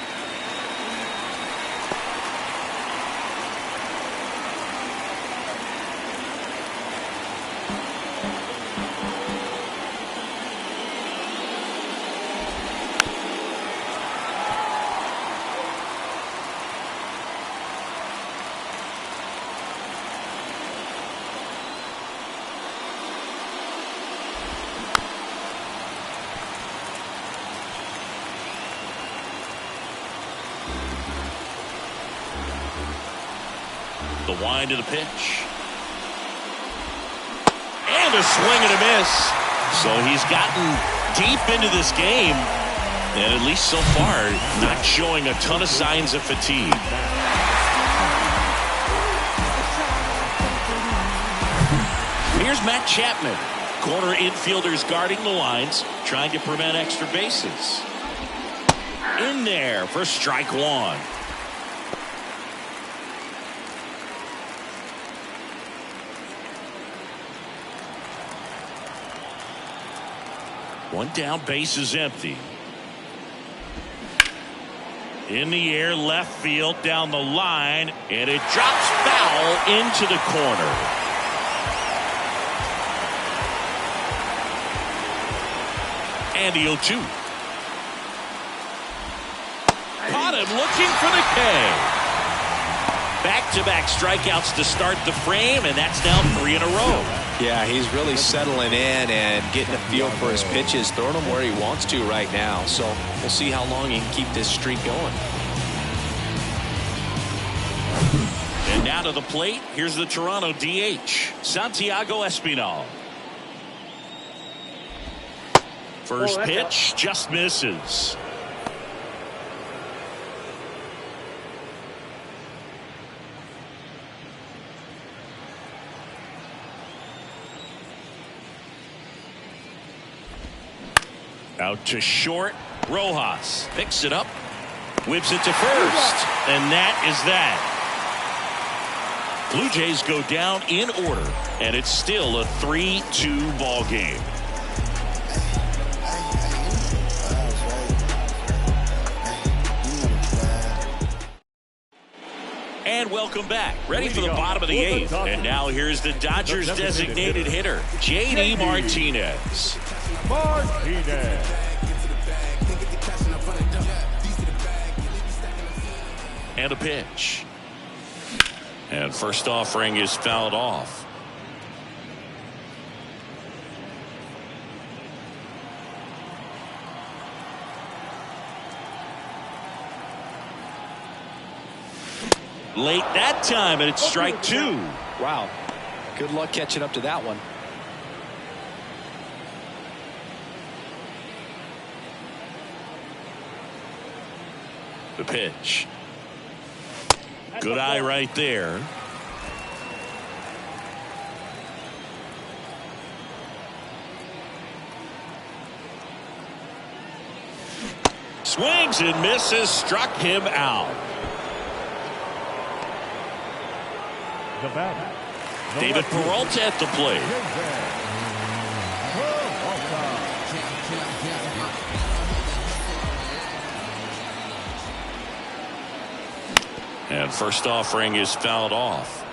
The wind of the pitch. And a swing and a miss. So he's gotten deep into this game, and at least so far, not showing a ton of signs of fatigue. Here's Matt Chapman. Corner infielders guarding the lines, trying to prevent extra bases. In there for strike one. One down, base is empty. In the air, left field, down the line, and it drops foul into the corner. And the 0-2. Caught him looking for the K. Back-to-back strikeouts to start the frame, and that's now 3 in a row. Yeah, he's really settling in and getting a feel for his pitches, throwing them where he wants to right now. So we'll see how long he can keep this streak going. And now to the plate, here's the Toronto DH, Santiago Espinal. First pitch just misses. Out to short. Rojas picks it up, whips it to first, and that is that. Blue Jays go down in order, and it's still a 3-2 ball game. And welcome back. Ready for the bottom of the 8th. And now here's the Dodgers designated hitter, J.D. Martinez. And a pitch. And first offering is fouled off. late that time, and it's strike two. Wow. Good luck catching up to that one. The pitch. Good eye right there. Swings and misses, struck him out. The batter. David Peralta at the plate. And first offering is fouled off.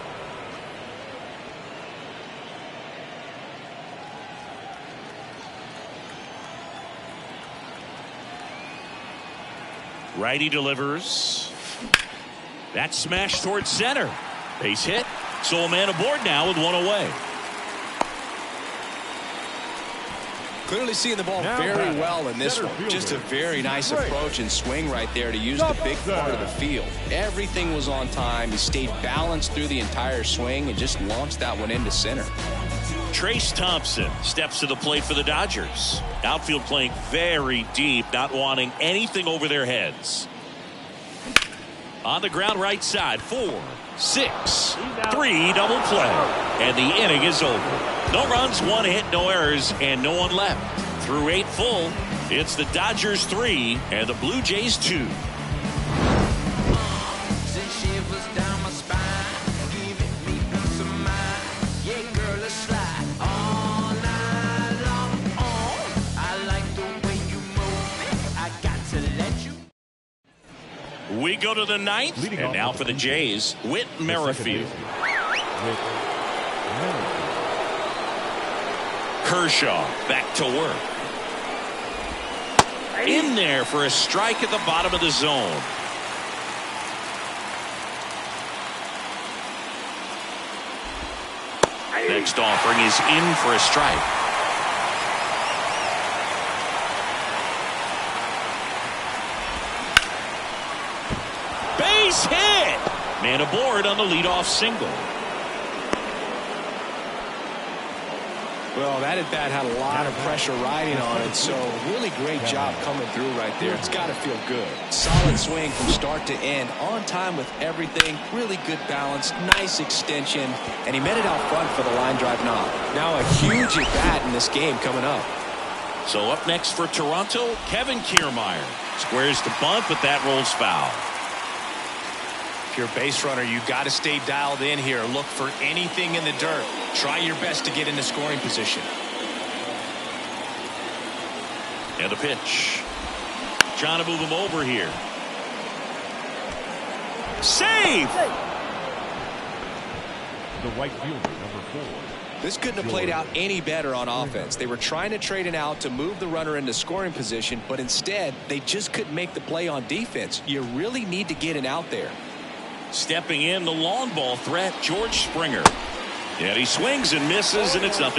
Righty delivers. That smash towards center. Base hit. So a man aboard now with one away. Clearly seeing the ball very well in this one. Just a very nice approach and swing right there to use the big part of the field. Everything was on time. He stayed balanced through the entire swing and just launched that one into center. Trace Thompson steps to the plate for the Dodgers. Outfield playing very deep, not wanting anything over their heads. On the ground right side, 4, 6, 3 double play. And the inning is over. No runs, 1 hit, no errors, and no one left. Through 8 full, it's the Dodgers 3 and the Blue Jays 2. We go to the 9th, and now for the Jays, Whit Merrifield. Kershaw back to work. In there for a strike at the bottom of the zone. Next offering is in for a strike. Base hit! Man aboard on the leadoff single. Well, that at bat had a lot of pressure riding on it, so really great job coming through right there. It's got to feel good. Solid swing from start to end, on time with everything, really good balance, nice extension, and he met it out front for the line drive knock. Now a huge at bat in this game coming up. So up next for Toronto, Kevin Kiermaier. Squares to bunt, but that rolls foul. If you're a base runner, you got to stay dialed in here. Look for anything in the dirt. Try your best to get into scoring position. And the pitch. Trying to move him over here. Save! The right fielder, number 4. This couldn't have played out any better on offense. They were trying to trade it out to move the runner into scoring position, but instead, they just couldn't make the play on defense. You really need to get it out there. Stepping in, the long ball threat, George Springer. And he swings and misses, and it's 0-1.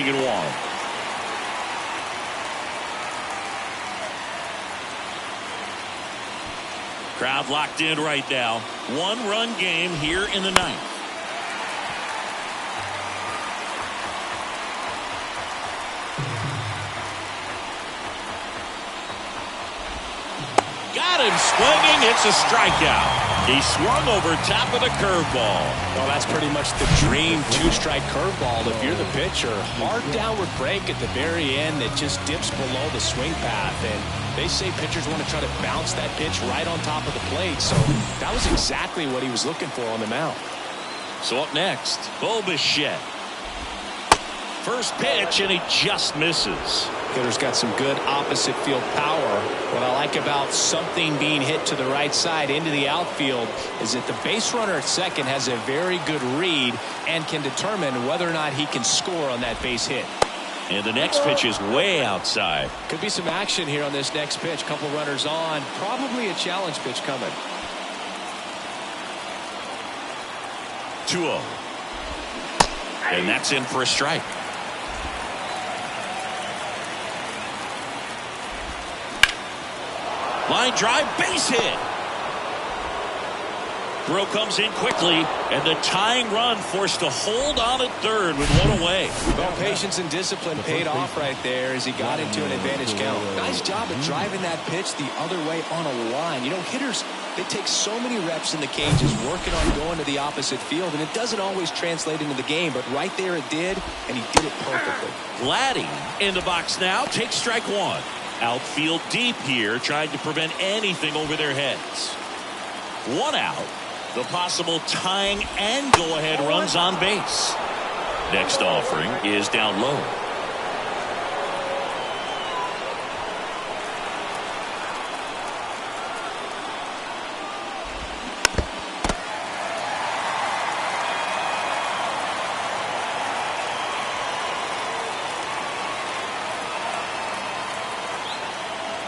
Crowd locked in right now. 1-run game here in the 9th. Got him swinging. It's a strikeout. He swung over top of the curveball. Well, that's pretty much the dream 2-strike curveball if you're the pitcher. Hard downward break at the very end that just dips below the swing path. And they say pitchers want to try to bounce that pitch right on top of the plate. So that was exactly what he was looking for on the mound. So up next, Bo Bichette. First pitch, and he just misses. Hitter's got some good opposite field power. What I like about something being hit to the right side into the outfield is that the base runner at second has a very good read and can determine whether or not he can score on that base hit. And the next pitch is way outside. Could be some action here on this next pitch. Couple runners on. Probably a challenge pitch coming. 2-0. And that's in for a strike. Line drive, base hit. Throw comes in quickly, and the tying run forced to hold on at third with one away. Well, patience and discipline paid off right there as he got into an advantage count. Nice job of driving that pitch the other way on a line. You know, hitters, they take so many reps in the cages working on going to the opposite field, and it doesn't always translate into the game, but right there it did, and he did it perfectly. Vladdy in the box now, takes strike one. Outfield deep here, trying to prevent anything over their heads. One out. The possible tying and go-ahead runs on base. Next offering is down low.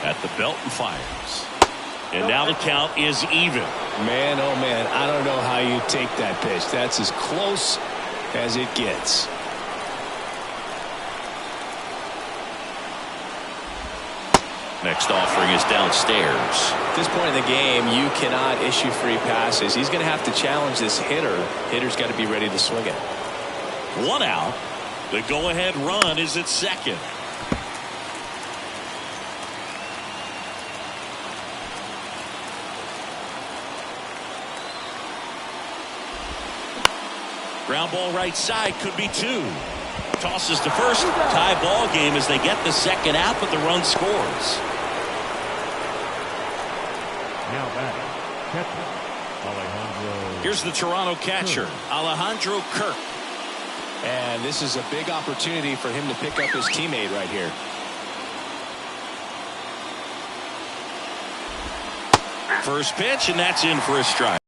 At the belt and fires. And now the count is even. Man, oh man, I don't know how you take that pitch. That's as close as it gets. Next offering is downstairs. At this point in the game, you cannot issue free passes. He's going to have to challenge this hitter. Hitter's got to be ready to swing it. One out. The go-ahead run is at second. Ground ball right side, could be two. Tosses to first. Tie ball game as they get the second out, but the run scores. Now batting, catcher, Alejandro. Here's the Toronto catcher, Alejandro Kirk. And this is a big opportunity for him to pick up his teammate right here. First pitch, and that's in for a strike.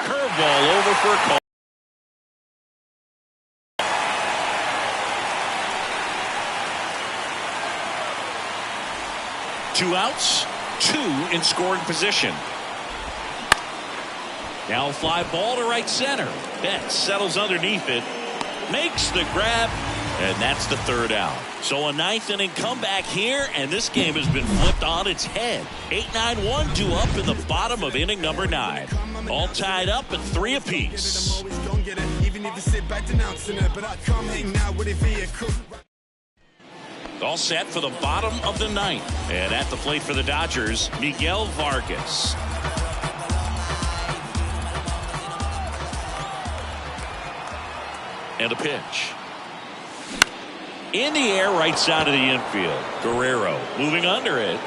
Curveball over for a call. Two outs, two in scoring position. Now fly ball to right center. Betts settles underneath it, makes the grab, and that's the third out. So a ninth inning comeback here, and this game has been flipped on its head. 8-9-1 due up in the bottom of inning number 9. All tied up at 3 apiece. All set for the bottom of the 9th. And at the plate for the Dodgers, Miguel Vargas. And a pitch. In the air, right side of the infield. Guerrero moving under it.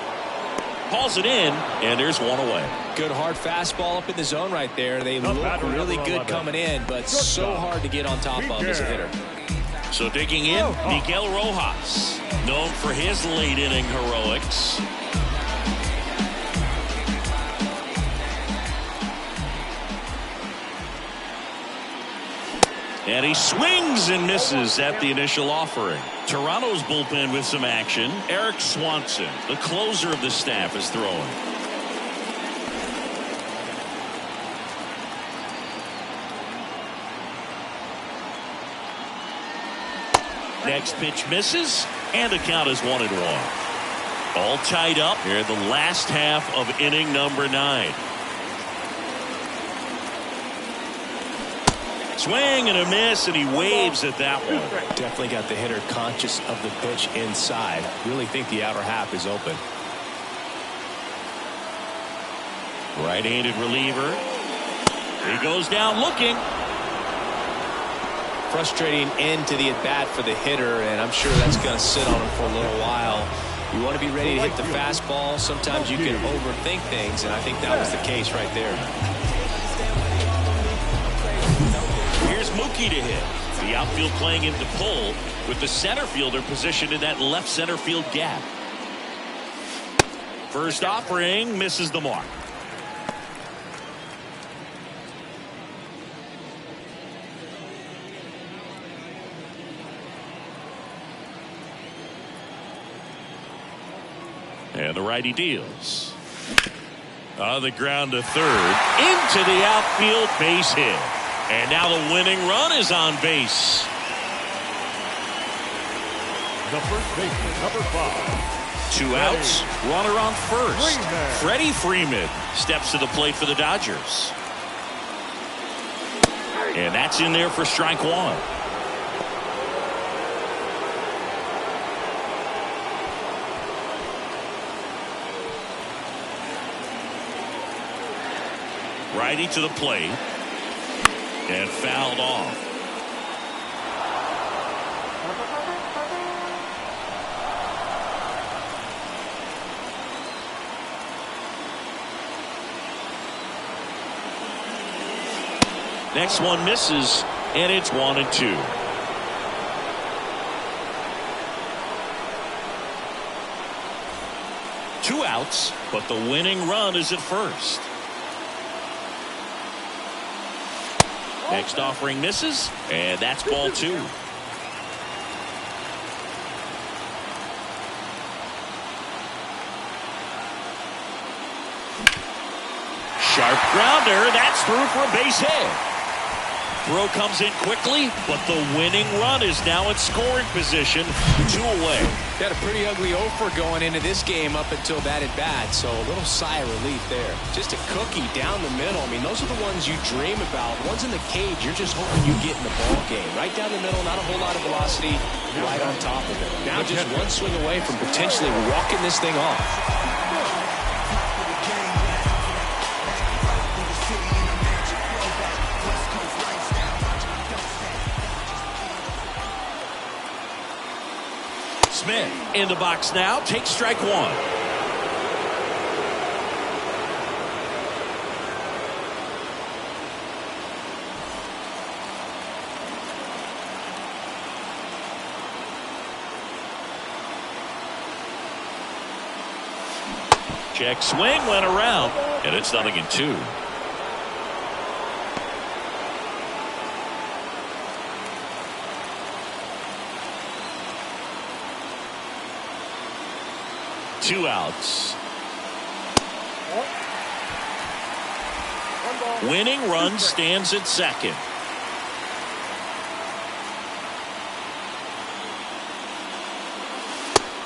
Hauls it in, and there's one away. Good hard fastball up in the zone right there. They look really good coming in, but so hard to get on top of as a hitter. So digging in, Miguel Rojas, known for his late inning heroics. And he swings and misses at the initial offering. Toronto's bullpen with some action. Eric Swanson, the closer of the staff, is throwing. Next pitch misses, and the count is 1-1. All tied up here in the last half of inning number 9. Swing and a miss, and he waves at that one. Definitely got the hitter conscious of the pitch inside. Really think the outer half is open. Right-handed reliever. He goes down looking. Frustrating end to the at-bat for the hitter, and I'm sure that's going to sit on him for a little while. You want to be ready to hit the fastball. Sometimes you can overthink things, and I think that was the case right there. Here's Mookie to hit. The outfield playing him to pull, with the center fielder positioned in that left center field gap. First offering misses the mark. And the righty deals. On the ground to third. Into the outfield, base hit. And now the winning run is on base. The first baseman, number 5. 2 outs, runner on first. Freddie Freeman steps to the plate for the Dodgers. And that's in there for strike 1. Righty to the plate. And fouled off. Next one misses, and it's 1-2. Two outs, but the winning run is at first. Next offering misses, and that's ball 2. Sharp grounder, that's through for a base hit. Throw comes in quickly, but the winning run is now in scoring position, 2 away. Got a pretty ugly offer going into this game up until that at bat, so a little sigh of relief there. Just a cookie down the middle. I mean, those are the ones you dream about. Ones in the cage, you're just hoping you get in the ball game. Right down the middle, not a whole lot of velocity, right on top of it. Now just one swing away from potentially walking this thing off. Smith in the box now, takes strike 1. Check swing, went around, and it's 0-2. Two outs. Winning run stands at second.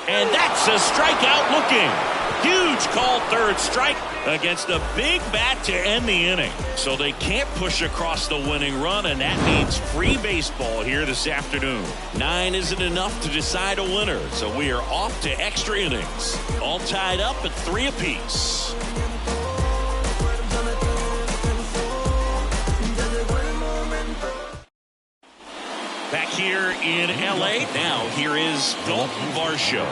And that's a strikeout looking. Huge call, third strike against a big bat to end the inning. So they can't push across the winning run, and that means free baseball here this afternoon. 9 isn't enough to decide a winner, so we are off to extra innings. All tied up at 3 apiece. Back here in L.A., now here is Dalton Varsho.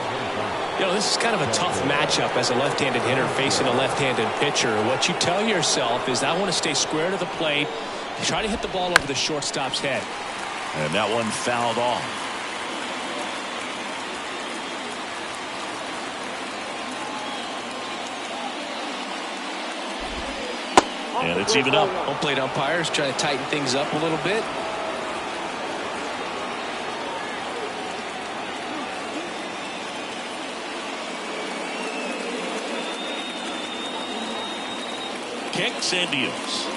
You know, this is kind of a tough matchup as a left-handed hitter facing a left-handed pitcher. What you tell yourself is, I want to stay square to the plate, try to hit the ball over the shortstop's head. And that one fouled off. And it's even up. Home plate umpires try to tighten things up a little bit. Kicks and deals.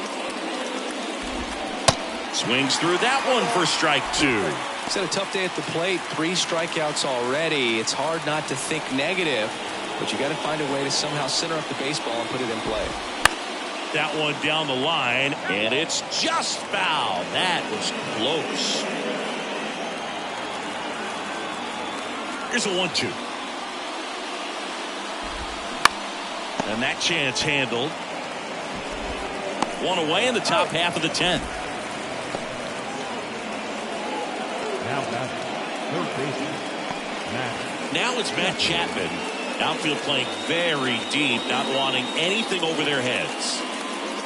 Swings through that one for strike 2. He's had a tough day at the plate. 3 strikeouts already. It's hard not to think negative, but you got to find a way to somehow center up the baseball and put it in play. That one down the line, and it's just foul. That was close. Here's a 1-2. And that chance handled. 1 away in the top half of the 10th. Now batting, third baseman, Matt. Now it's Matt Chapman. Outfield playing very deep, not wanting anything over their heads.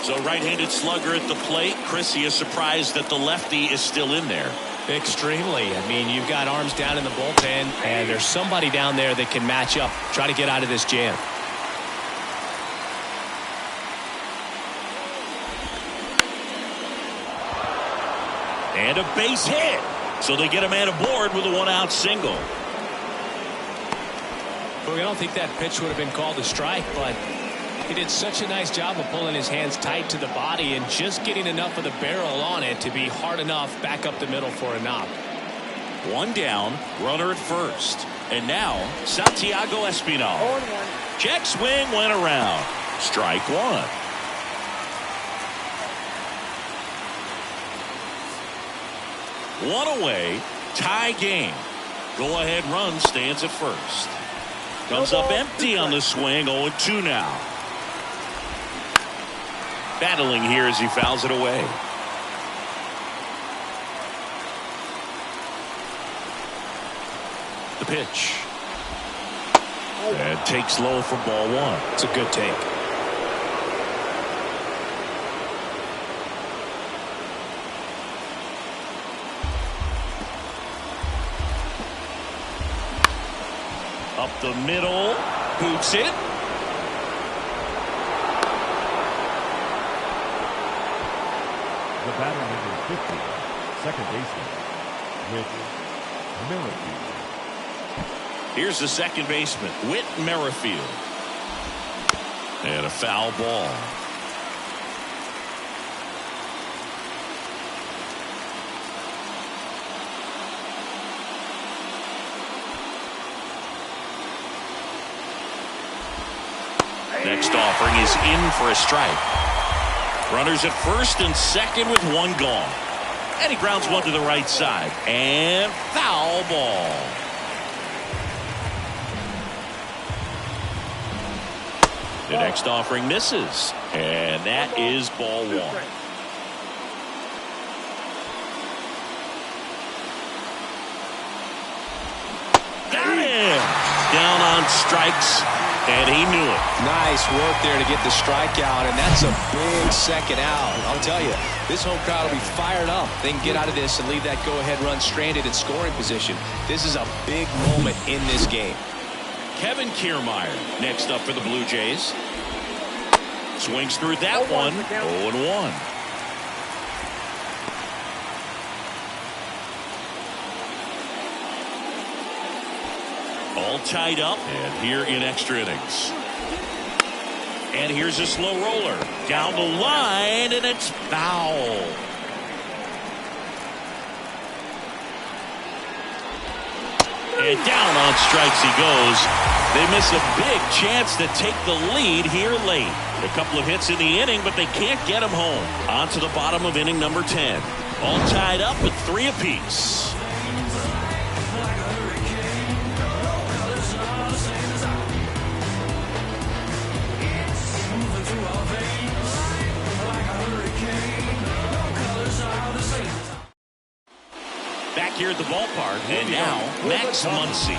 So right-handed slugger at the plate. Chris, he is surprised that the lefty is still in there. Extremely. I mean, you've got arms down in the bullpen, and there's somebody down there that can match up, try to get out of this jam. And a base hit. So they get a man aboard with a 1-out single. Well, I don't think that pitch would have been called a strike, but He did such a nice job of pulling his hands tight to the body and just getting enough of the barrel on it to be hard enough back up the middle for a knock. One down, runner at first. And now, Santiago Espinal. 0-1. Check swing went around. Strike one. One away, tie game. Go ahead run stands at first. Comes up empty on the swing, 0-2 now. Battling here as he fouls it away. The pitch. And takes low for ball one. It's a good take. Up the middle. Boots it. The batter number 50, second baseman, Whit Merrifield. Here's the second baseman, Whit Merrifield. And a foul ball. Next offering is in for a strike. Runners at first and second with one gone. And he grounds one to the right side. And foul ball. The next offering misses. And that is ball one. Got him! Down on strikes. And he knew it. Nice work there to get the strikeout, and that's a big second out. I'll tell you, this home crowd will be fired up. They can get out of this and leave that go-ahead run stranded in scoring position. This is a big moment in this game. Kevin Kiermaier next up for the Blue Jays. Swings through that one. 0-1. All tied up and here in extra innings. And here's a slow roller down the line, and it's foul. And down on strikes he goes. They miss a big chance to take the lead here late. A couple of hits in the inning, but they can't get them home. On to the bottom of inning number 10. All tied up at 3 apiece. Back here at the ballpark, and now Max Muncy.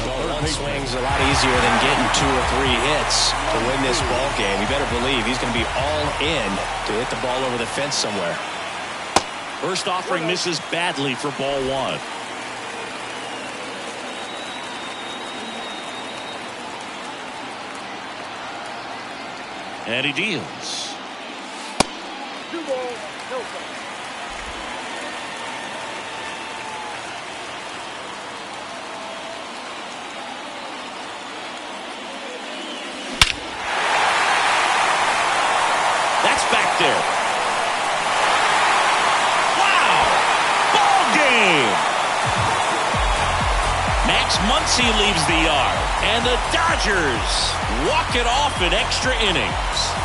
Well, one swing's a lot easier than getting 2 or 3 hits to win this ball game. You better believe he's going to be all in to hit the ball over the fence somewhere. First offering misses badly for ball one. And he deals. 2 balls, no strikes. That's back there. Wow! Ball game! Max Muncy leaves the yard, and the Dodgers walk it off in extra innings.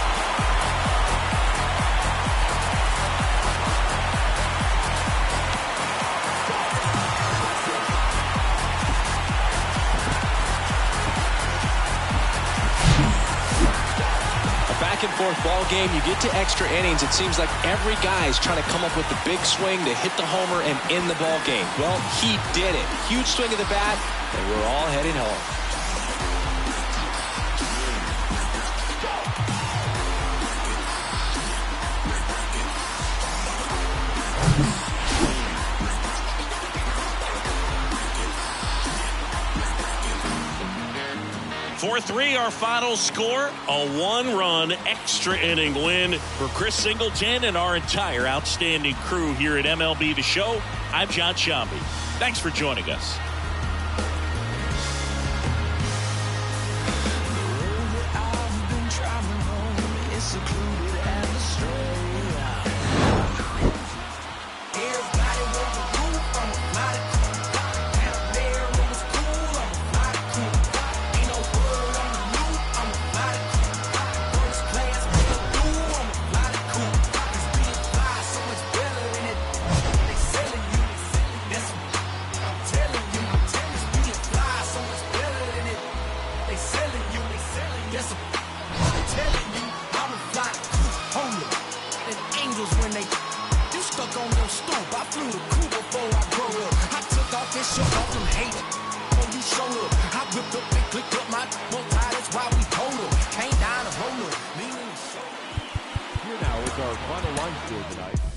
Back-and-forth ball game. You get to extra innings, it seems like every guy is trying to come up with the big swing to hit the homer and end the ball game. Well, he did it. Huge swing of the bat, and we're all heading home. (4-3) our final score, a 1-run extra inning win for Chris Singleton and our entire outstanding crew here at MLB The Show. I'm John Shambi. Thanks for joining us. I've been traveling. stuck on your stoop. I flew the coop before I grow up. I took off this shirt off them hate. When you show up, I whipped up and clicked up my tie. That's why we hold up. Came down to hold up. Here now is our final line score tonight.